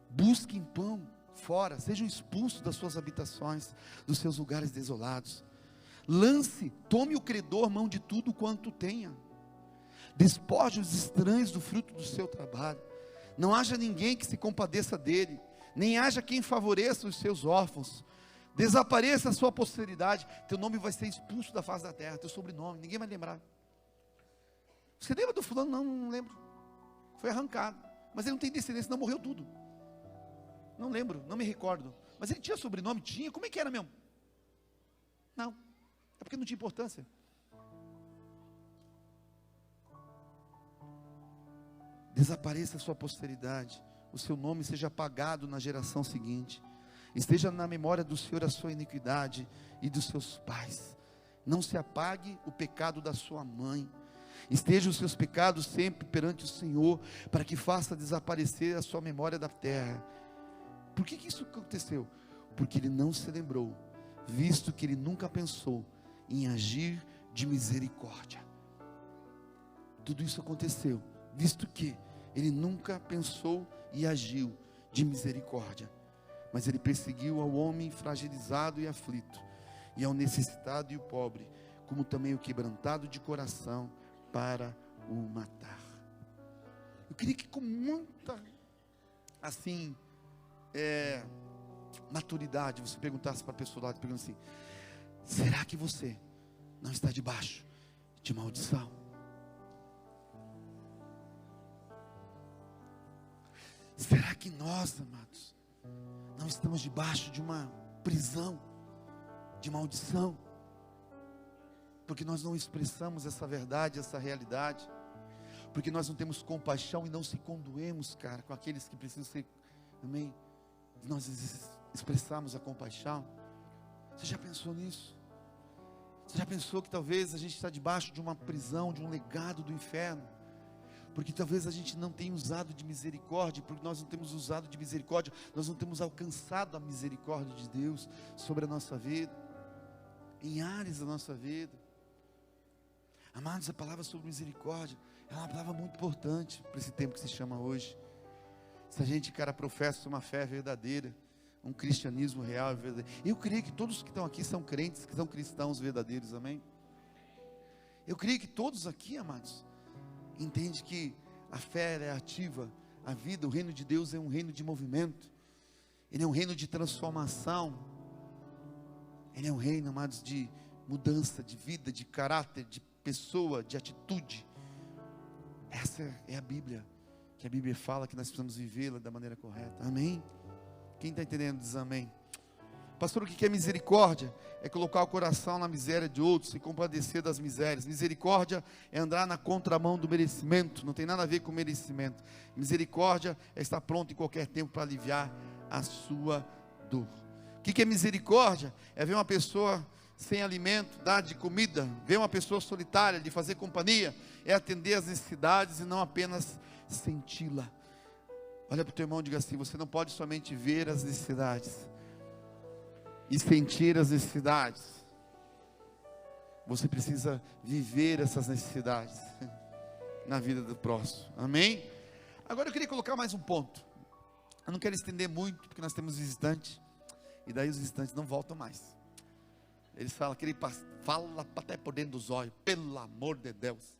Busquem pão fora, sejam expulsos das suas habitações, dos seus lugares desolados. Tome o credor mão de tudo quanto tenha. Despoje os estranhos do fruto do seu trabalho. Não haja ninguém que se compadeça dele, nem haja quem favoreça os seus órfãos. Desapareça a sua posteridade, teu nome vai ser expulso da face da terra, teu sobrenome, ninguém vai lembrar. Você lembra do fulano? Não lembro. Foi arrancado, mas ele não tem descendência, não, morreu tudo. Não lembro, não me recordo. Mas ele tinha sobrenome? Tinha, como é que era mesmo? Não, é porque não tinha importância. desapareça a sua posteridade, o seu nome seja apagado na geração seguinte, esteja na memória do Senhor a sua iniquidade e dos seus pais. Não se apague o pecado da sua mãe, estejam os seus pecados sempre perante o Senhor, para que faça desaparecer a sua memória da terra. Por que isso aconteceu? Porque ele não se lembrou, visto que ele nunca pensou em agir de misericórdia. Tudo isso aconteceu, visto que ele nunca pensou e agiu de misericórdia, mas ele perseguiu ao homem fragilizado e aflito, e ao necessitado e o pobre, como também o quebrantado de coração, para o matar. Eu queria que com muita, assim, maturidade, você perguntasse para a pessoa lá, perguntando assim: será que você não está debaixo de maldição? Será que nós, amados, não estamos debaixo de uma prisão de maldição? Porque nós não expressamos essa verdade, essa realidade, porque nós não temos compaixão e não se condoemos, cara, com aqueles que precisam ser, amém? Nós expressamos a compaixão. Você já pensou nisso? Você já pensou que talvez a gente está debaixo de uma prisão, de um legado do inferno? Porque talvez a gente não tenha usado de misericórdia, porque nós não temos usado de misericórdia, nós não temos alcançado a misericórdia de Deus sobre a nossa vida, em áreas da nossa vida. Amados, a palavra sobre misericórdia é uma palavra muito importante para esse tempo que se chama hoje. Se a gente, cara, professa uma fé verdadeira, um cristianismo real e verdadeiro, eu creio que todos que estão aqui são crentes, que são cristãos verdadeiros, amém? Eu creio que todos aqui, amados, entende que a fé é ativa, a vida, o reino de Deus é um reino de movimento, ele é um reino de transformação, ele é um reino, amados, de mudança de vida, de caráter, de pessoa, de atitude. Essa é a Bíblia, que a Bíblia fala que nós precisamos vivê-la da maneira correta, amém? Quem está entendendo diz amém. Pastor, o que é misericórdia? É colocar o coração na miséria de outros, se compadecer das misérias. Misericórdia é andar na contramão do merecimento, não tem nada a ver com merecimento. Misericórdia é estar pronto em qualquer tempo para aliviar a sua dor. O que é misericórdia? É ver uma pessoa sem alimento, dar de comida, ver uma pessoa solitária, de fazer companhia, é atender às necessidades e não apenas senti-la. Olha para o teu irmão e diga assim: você não pode somente ver as necessidades e sentir as necessidades, você precisa viver essas necessidades na vida do próximo, amém? Agora eu queria colocar mais um ponto. Eu não quero estender muito, porque nós temos visitantes, e daí os visitantes não voltam mais. Eles falam, fala até por dentro dos olhos, pelo amor de Deus.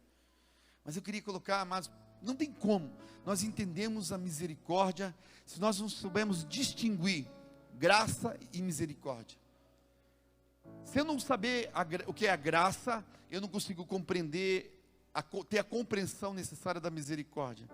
Mas eu queria colocar, mas não tem como nós entendemos a misericórdia se nós não soubermos distinguir graça e misericórdia. Se eu não saber o que é a graça, eu não consigo compreender, ter a compreensão necessária da misericórdia.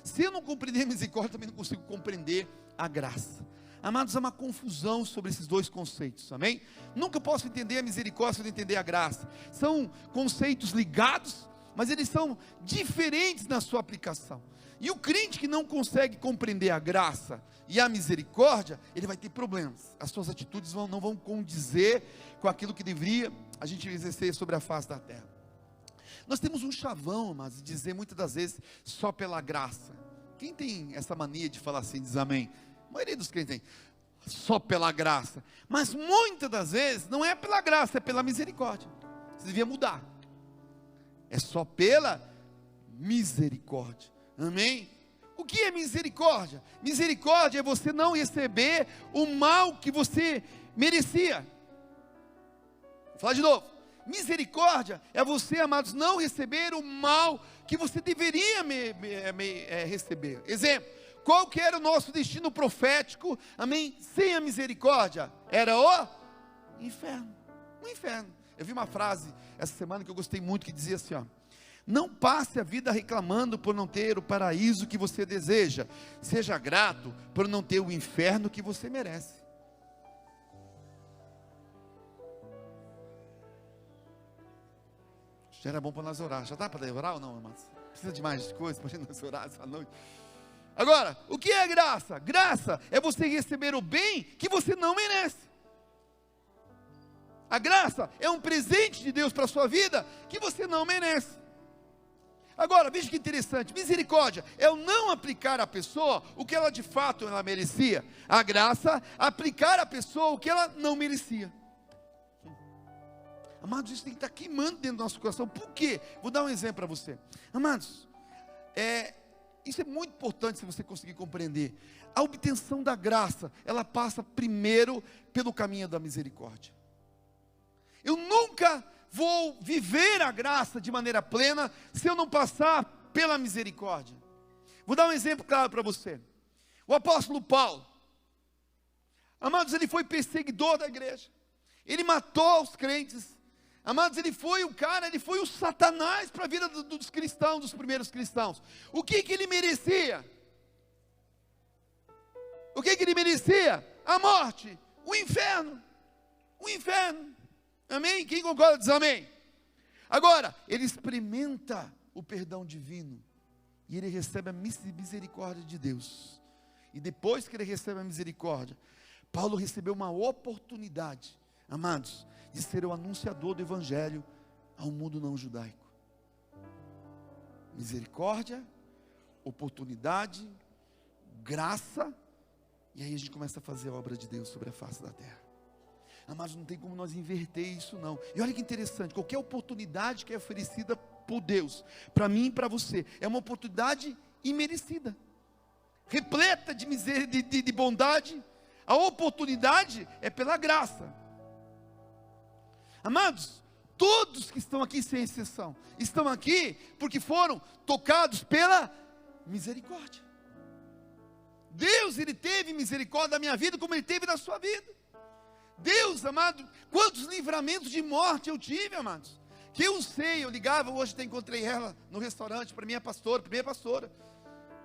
Se eu não compreender a misericórdia, também não consigo compreender a graça. Amados, há uma confusão sobre esses dois conceitos, amém? Nunca posso entender a misericórdia sem entender a graça. São conceitos ligados, mas eles são diferentes na sua aplicação. E o crente que não consegue compreender a graça e a misericórdia, ele vai ter problemas. As suas atitudes não vão condizer com aquilo que deveria a gente exercer sobre a face da terra. Nós temos um chavão, mas de dizer muitas das vezes só pela graça. Quem tem essa mania de falar assim, diz amém? A maioria dos crentes tem, só pela graça. Mas muitas das vezes não é pela graça, é pela misericórdia. Você devia mudar. É só pela misericórdia. Amém? O que é misericórdia? Misericórdia é você não receber o mal que você merecia. Vou falar de novo. Misericórdia é você, amados, não receber o mal que você deveria receber. Exemplo, qual que era o nosso destino profético, amém? Sem a misericórdia, era o inferno. O inferno. Eu vi uma frase essa semana que eu gostei muito, que dizia assim, ó: não passe a vida reclamando por não ter o paraíso que você deseja, seja grato por não ter o inferno que você merece. Já era bom para nós orar. Já dá para orar ou não, irmãos? Precisa de mais coisa para a gente não orar essa noite. Agora, o que é graça? Graça é você receber o bem que você não merece. A graça é um presente de Deus para a sua vida que você não merece. Agora, veja que interessante, misericórdia é o não aplicar à pessoa o que ela de fato ela merecia. A graça, aplicar à pessoa o que ela não merecia. Amados, isso tem que estar queimando dentro do nosso coração. Por quê? Vou dar um exemplo para você. Amados, isso é muito importante se você conseguir compreender. A obtenção da graça, ela passa primeiro pelo caminho da misericórdia. Eu nunca vou viver a graça de maneira plena se eu não passar pela misericórdia. Vou dar um exemplo claro para você. O apóstolo Paulo, amados, ele foi perseguidor da igreja. Ele matou os crentes. Amados, ele foi o Satanás para a vida dos cristãos, dos primeiros cristãos. O que ele merecia? O que ele merecia? A morte, o inferno. O inferno. Amém? Quem concorda diz amém. Agora, ele experimenta o perdão divino. E ele recebe a misericórdia de Deus. E depois que ele recebe a misericórdia, Paulo recebeu uma oportunidade, amados, de ser o anunciador do evangelho ao mundo não judaico. Misericórdia, oportunidade, graça, e aí a gente começa a fazer a obra de Deus sobre a face da terra. Amados, não tem como nós inverter isso não. E olha que interessante, qualquer oportunidade que é oferecida por Deus, para mim e para você, é uma oportunidade imerecida, repleta de miséria, de bondade. A oportunidade é pela graça. Amados, todos que estão aqui sem exceção, estão aqui porque foram tocados pela misericórdia. Deus, Ele teve misericórdia da minha vida como Ele teve da sua vida. Deus, amado, quantos livramentos de morte eu tive, amados, que eu sei, eu ligava, hoje até encontrei ela no restaurante, para minha pastora, primeira pastora,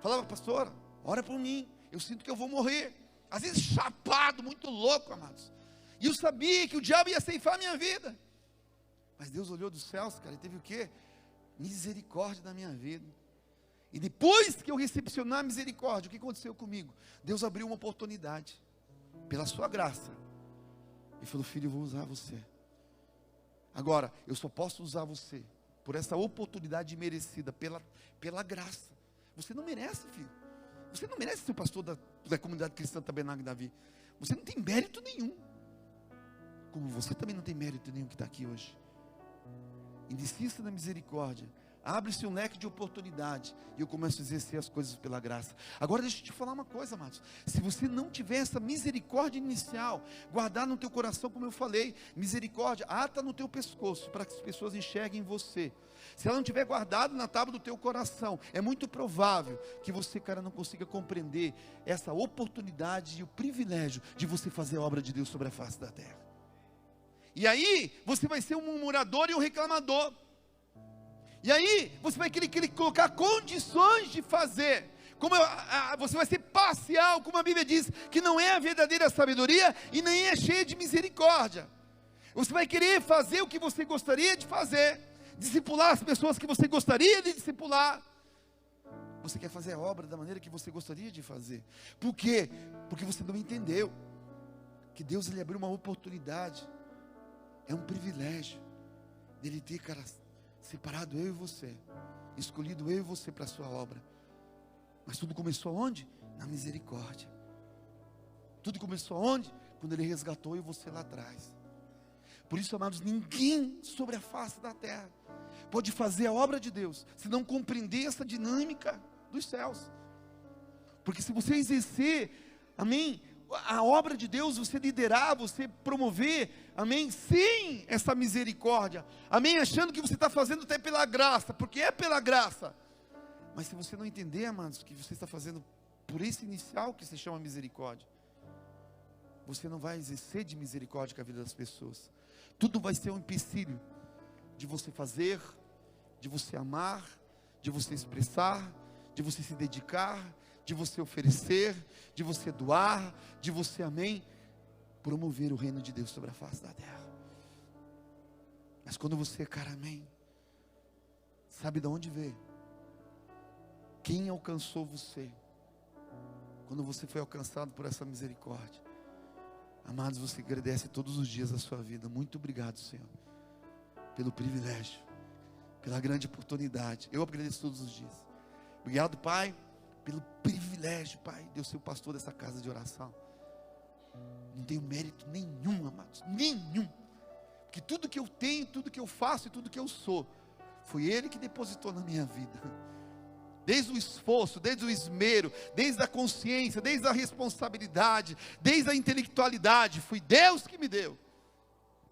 falava, pastora, ora por mim, eu sinto que eu vou morrer, às vezes chapado, muito louco, amados, e eu sabia que o diabo ia ceifar a minha vida, mas Deus olhou dos céus, cara, e teve o quê? Misericórdia da minha vida. E depois que eu recepcionar a misericórdia, o que aconteceu comigo? Deus abriu uma oportunidade, pela sua graça, e falou, filho, eu vou usar você. Agora, eu só posso usar você por essa oportunidade merecida, pela graça. Você não merece, filho. Você não merece ser o pastor da comunidade cristã Tabernáculo Davi. Você não tem mérito nenhum. Como você também não tem mérito nenhum que está aqui hoje. Insista na misericórdia. Abre-se um leque de oportunidade. E eu começo a exercer as coisas pela graça. Agora deixa eu te falar uma coisa, amados. Se você não tiver essa misericórdia inicial, guardar no teu coração, como eu falei, misericórdia, ata no teu pescoço, para que as pessoas enxerguem você. Se ela não tiver guardado na tábua do teu coração, é muito provável que você, cara, não consiga compreender essa oportunidade e o privilégio de você fazer a obra de Deus sobre a face da terra. E aí, você vai ser um murmurador e um reclamador. E aí, você vai querer colocar condições de fazer. Você vai ser parcial, como a Bíblia diz, que não é a verdadeira sabedoria e nem é cheia de misericórdia. Você vai querer fazer o que você gostaria de fazer, discipular as pessoas que você gostaria de discipular. Você quer fazer a obra da maneira que você gostaria de fazer. Por quê? Porque você não entendeu que Deus lhe abriu uma oportunidade. É um privilégio dele ter, cara, separado eu e você, escolhido eu e você para a sua obra. Mas tudo começou onde? Na misericórdia. Tudo começou onde? Quando Ele resgatou eu e você lá atrás. Por isso, amados, ninguém sobre a face da terra pode fazer a obra de Deus se não compreender essa dinâmica dos céus. Porque se você exercer, amém, a obra de Deus, você liderar, você promover, amém, sem essa misericórdia, amém, achando que você está fazendo até pela graça, porque é pela graça, mas se você não entender, amados, que você está fazendo por esse inicial que se chama misericórdia, você não vai exercer de misericórdia com a vida das pessoas, tudo vai ser um empecilho, de você fazer, de você amar, de você expressar, de você se dedicar, de você oferecer, de você doar, de você, amém, promover o reino de Deus sobre a face da terra. Mas quando você, cara, amém, sabe de onde veio, Quem alcançou você? Quando você foi alcançado por essa misericórdia. Amados, você agradece todos os dias da sua vida. Muito obrigado, Senhor, pelo privilégio, pela grande oportunidade. Eu agradeço todos os dias. Obrigado, Pai, pelo privilégio, Pai, de eu ser o pastor dessa casa de oração. Não tenho mérito nenhum, amados, nenhum. Porque tudo que eu tenho, tudo que eu faço e tudo que eu sou, foi Ele que depositou na minha vida. Desde o esforço, desde o esmero, desde a consciência, desde a responsabilidade, desde a intelectualidade, foi Deus que me deu.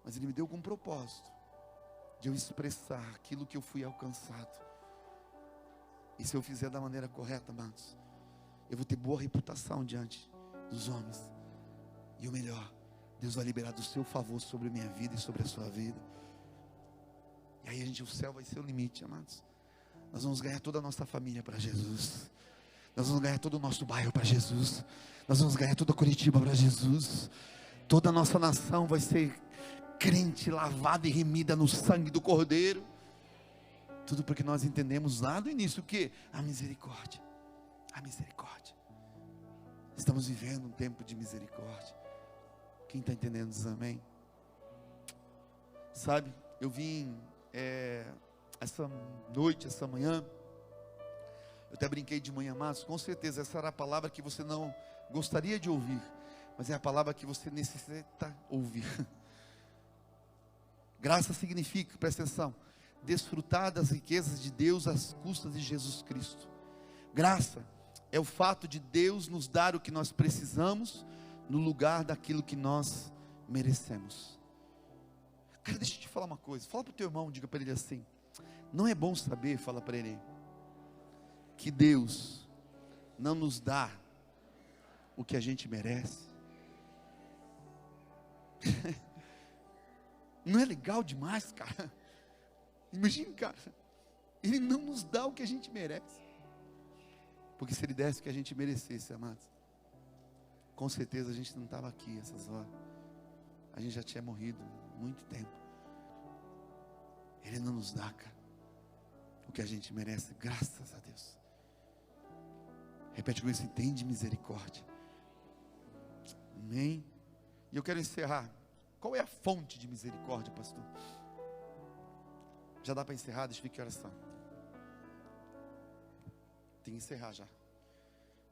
Mas Ele me deu com um propósito, de eu expressar aquilo que eu fui alcançado. E se eu fizer da maneira correta, amados, eu vou ter boa reputação diante dos homens. E o melhor, Deus vai liberar do seu favor sobre a minha vida e sobre a sua vida. E aí o céu vai ser o limite, amados. Nós vamos ganhar toda a nossa família para Jesus. Nós vamos ganhar todo o nosso bairro para Jesus. Nós vamos ganhar toda Curitiba para Jesus. Toda a nossa nação vai ser crente, lavada e remida no sangue do Cordeiro. Tudo porque nós entendemos lá do início o que? A misericórdia. A misericórdia. Estamos vivendo um tempo de misericórdia. Quem está entendendo diz amém? Sabe, eu vim essa noite, essa manhã, eu até brinquei de manhã, mas com certeza essa era a palavra que você não gostaria de ouvir, mas é a palavra que você necessita ouvir. Graça significa, presta atenção, desfrutar das riquezas de Deus às custas de Jesus Cristo. Graça é o fato de Deus nos dar o que nós precisamos no lugar daquilo que nós merecemos. Cara, deixa eu te falar uma coisa. Fala para o teu irmão, diga para ele assim: não é bom saber, fala para ele, que Deus não nos dá o que a gente merece? Não é legal demais, cara? Imagina, cara, Ele não nos dá o que a gente merece. Porque se Ele desse o que a gente merecesse, amados, com certeza a gente não estava aqui essas horas. A gente já tinha morrido há muito tempo. Ele não nos dá, cara, o que a gente merece, graças a Deus. Repete comigo, se tem de misericórdia. Amém? E eu quero encerrar. Qual é a fonte de misericórdia, pastor? Já dá para encerrar? Deixa eu ver que horas são. Tem que encerrar já.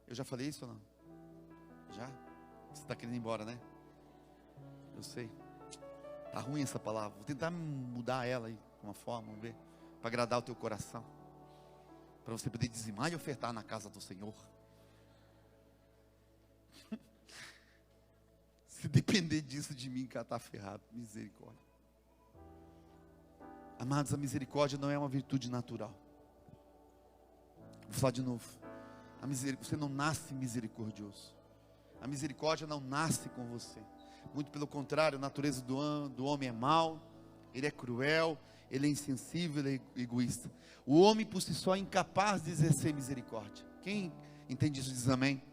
Eu já falei isso ou não? Já? Você está querendo ir embora, né? Eu sei. Está ruim essa palavra. Vou tentar mudar ela aí, de uma forma, vamos ver. Para agradar o teu coração. Para você poder dizimar e ofertar na casa do Senhor. Se depender disso de mim, cara, está ferrado. Misericórdia. Amados, a misericórdia não é uma virtude natural. Vou falar de novo. Você não nasce misericordioso. A misericórdia não nasce com você. Muito pelo contrário, a natureza do homem é mau, ele é cruel, ele é insensível, ele é egoísta. O homem por si só é incapaz de exercer misericórdia. Quem entende isso diz amém?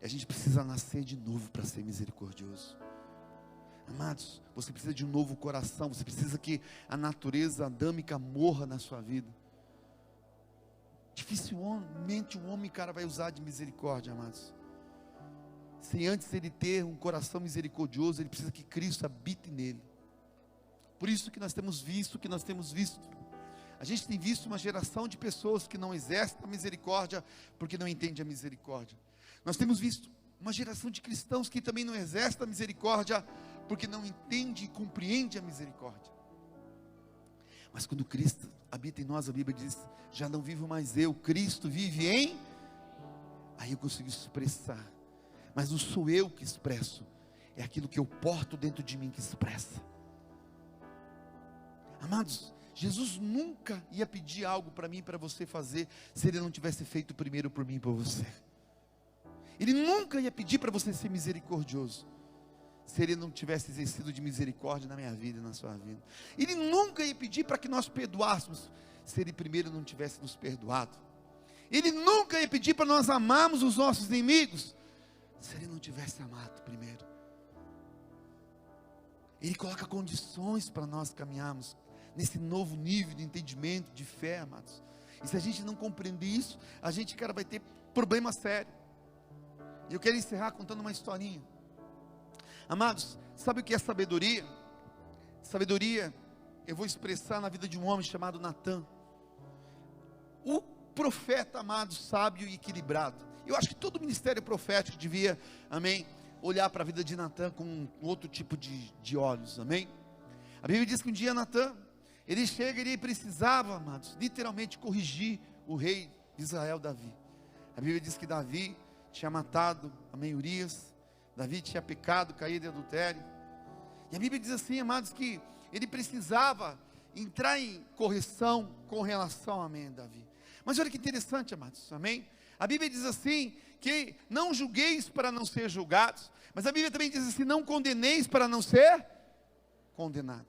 A gente precisa nascer de novo para ser misericordioso. Amados, você precisa de um novo coração. Você precisa que a natureza adâmica morra na sua vida. Dificilmente um homem, cara, vai usar de misericórdia, amados. Se antes ele ter um coração misericordioso, ele precisa que Cristo habite nele. Por isso que nós temos visto o que nós temos visto. A gente tem visto uma geração de pessoas que não exercem a misericórdia porque não entende a misericórdia. Nós temos visto uma geração de cristãos que também não exercem a misericórdia porque não entende e compreende a misericórdia. Mas quando Cristo habita em nós, a Bíblia diz: já não vivo mais eu, Cristo vive em... Aí eu consigo expressar. Mas não sou eu que expresso, é aquilo que eu porto dentro de mim que expressa. Amados, Jesus nunca ia pedir algo para mim e para você fazer se Ele não tivesse feito primeiro por mim e por você. Ele nunca ia pedir para você ser misericordioso se Ele não tivesse exercido de misericórdia na minha vida e na sua vida. Ele nunca ia pedir para que nós perdoássemos se Ele primeiro não tivesse nos perdoado. Ele nunca ia pedir para nós amarmos os nossos inimigos se Ele não tivesse amado primeiro. Ele coloca condições para nós caminharmos nesse novo nível de entendimento, de fé, amados. E se a gente não compreender isso, a gente, cara, vai ter problema sério. E eu quero encerrar contando uma historinha. Amados, sabe o que é sabedoria? Sabedoria, eu vou expressar na vida de um homem chamado Natan. O profeta, amado, sábio e equilibrado. Eu acho que todo ministério profético devia, amém, olhar para a vida de Natan com um outro tipo de olhos, amém? A Bíblia diz que um dia Natan, ele chega e ele precisava, amados, literalmente corrigir o rei de Israel, Davi. A Bíblia diz que Davi tinha matado, amém, Urias. Davi tinha pecado, caído em adultério. E a Bíblia diz assim, amados, que ele precisava entrar em correção com relação, amém, Davi. Mas olha que interessante, amados, amém? A Bíblia diz assim, que não julgueis para não ser julgados. Mas a Bíblia também diz assim, não condeneis para não ser condenado.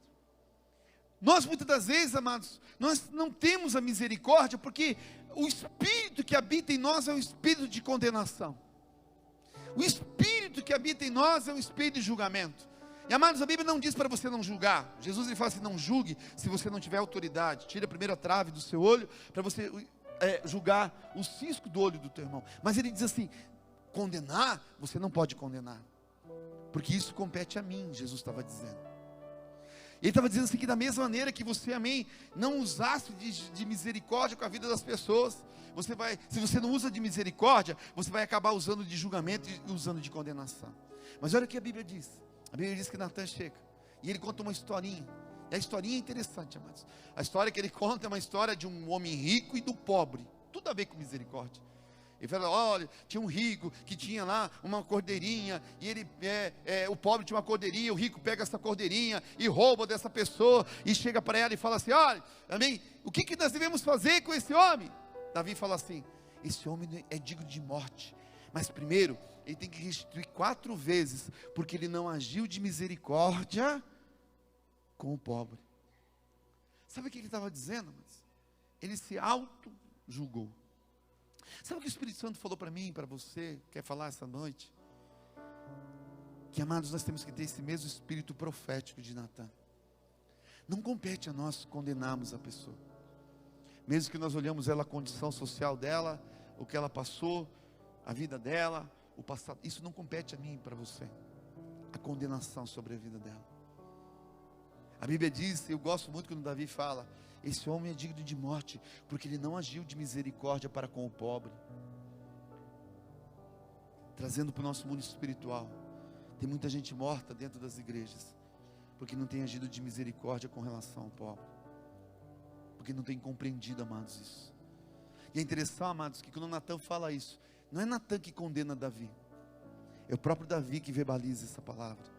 Nós muitas das vezes, amados, nós não temos a misericórdia, porque o espírito que habita em nós é o espírito de condenação. O espírito que habita em nós é o espírito de julgamento. E amados, a Bíblia não diz para você não julgar. Jesus ele fala assim, não julgue se você não tiver autoridade. Tira a primeira trave do seu olho, para você julgar o cisco do olho do teu irmão. Mas ele diz assim, condenar, você não pode condenar. Porque isso compete a mim, Jesus estava dizendo. Ele estava dizendo assim, que da mesma maneira que você, amém, não usasse de misericórdia com a vida das pessoas, se você não usa de misericórdia, você vai acabar usando de julgamento e usando de condenação. Mas olha o que a Bíblia diz. A Bíblia diz que Natan chega, e ele conta uma historinha. E a historinha é interessante, amados. A história que ele conta é uma história de um homem rico e do pobre. Tudo a ver com misericórdia. Ele fala, olha, tinha um rico que tinha lá uma cordeirinha, e ele, o pobre tinha uma cordeirinha, o rico pega essa cordeirinha e rouba dessa pessoa, e chega para ela e fala assim, olha, amém, o que nós devemos fazer com esse homem? Davi fala assim, esse homem é digno de morte, mas primeiro, ele tem que restituir 4 vezes, porque ele não agiu de misericórdia com o pobre. Sabe o que ele estava dizendo? Ele se auto-julgou. Sabe o que o Espírito Santo falou para mim, para você, quer falar essa noite? Que, amados, nós temos que ter esse mesmo espírito profético de Natan. Não compete a nós condenarmos a pessoa. Mesmo que nós olhamos ela, a condição social dela, o que ela passou, a vida dela, o passado. Isso não compete a mim e para você. A condenação sobre a vida dela. A Bíblia diz, eu gosto muito quando Davi fala, esse homem é digno de morte, porque ele não agiu de misericórdia para com o pobre. Trazendo para o nosso mundo espiritual, tem muita gente morta dentro das igrejas, porque não tem agido de misericórdia com relação ao pobre, porque não tem compreendido, amados, isso. E é interessante, amados, que quando Natan fala isso, não é Natan que condena Davi, é o próprio Davi que verbaliza essa palavra.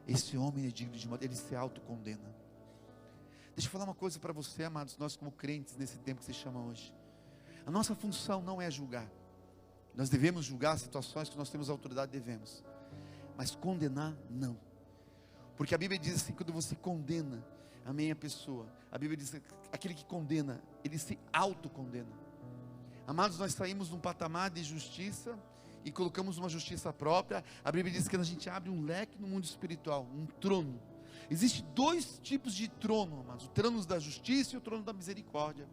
Esse homem é digno de morte, ele se autocondena. Deixa eu falar uma coisa para você, amados, nós como crentes nesse tempo que se chama hoje. A nossa função não é julgar. Nós devemos julgar situações que nós temos autoridade, devemos. Mas condenar, não. Porque a Bíblia diz assim, quando você condena, amém, a pessoa. A Bíblia diz que aquele que condena, ele se autocondena. Amados, nós saímos de um patamar de justiça e colocamos uma justiça própria. A Bíblia diz que a gente abre um leque no mundo espiritual, um trono. Existem 2 tipos de trono, amados, o trono da justiça e o trono da misericórdia.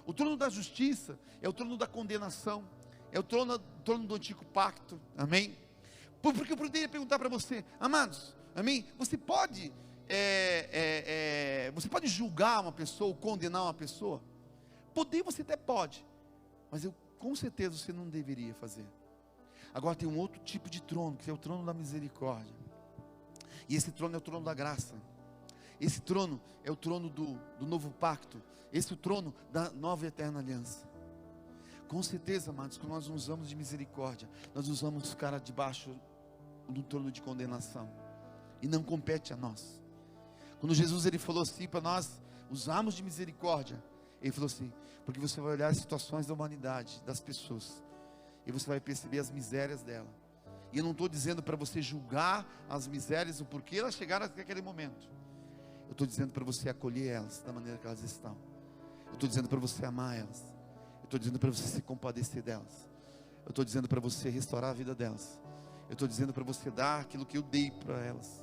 O trono da justiça é o trono da condenação, é o trono do antigo pacto, amém? Porque eu poderia perguntar para você, amados, amém? Você pode julgar uma pessoa ou condenar uma pessoa? Poder você até pode, mas com certeza você não deveria fazer. Agora tem um outro tipo de trono, que é o trono da misericórdia. E esse trono é o trono da graça. Esse trono é o trono do novo pacto. Esse é o trono da nova e eterna aliança. Com certeza, amados, quando nós usamos de misericórdia, nós usamos os caras debaixo do trono de condenação. E não compete a nós. Quando Jesus ele falou assim para nós usarmos de misericórdia, ele falou assim, porque você vai olhar as situações da humanidade, das pessoas, e você vai perceber as misérias dela. E eu não estou dizendo para você julgar as misérias, o porquê elas chegaram até aquele momento. Eu estou dizendo para você acolher elas da maneira que elas estão. Eu estou dizendo para você amar elas. Eu estou dizendo para você se compadecer delas. Eu estou dizendo para você restaurar a vida delas. Eu estou dizendo para você dar aquilo que eu dei para elas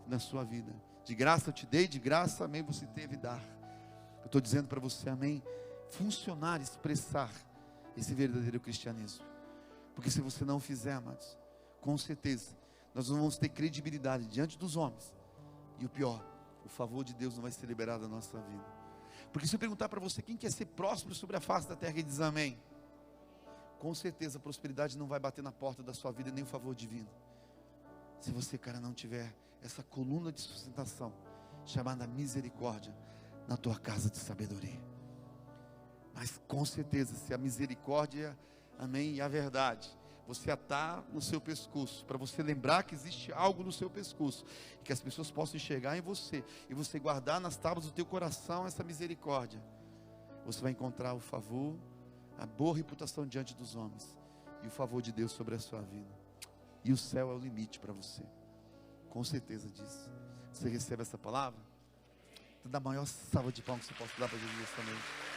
na sua vida. De graça eu te dei, de graça, amém, você teve dar. Eu estou dizendo para você, amém, funcionar, expressar esse verdadeiro cristianismo. Porque se você não fizer, amados, com certeza, nós não vamos ter credibilidade diante dos homens. E o pior, o favor de Deus não vai ser liberado na nossa vida. Porque se eu perguntar para você, quem quer ser próspero sobre a face da terra, e diz amém, com certeza a prosperidade não vai bater na porta da sua vida, nem o favor divino. Se você, cara, não tiver essa coluna de sustentação, chamada misericórdia, na tua casa de sabedoria. Mas com certeza, se a misericórdia, amém, e a verdade, você atar no seu pescoço, para você lembrar que existe algo no seu pescoço, e que as pessoas possam enxergar em você, e você guardar nas tábuas do teu coração essa misericórdia, você vai encontrar o favor, a boa reputação diante dos homens, e o favor de Deus sobre a sua vida, e o céu é o limite para você, com certeza disso. Você recebe essa palavra? Dá a maior salva de palmas que você possa dar para Jesus esta noite.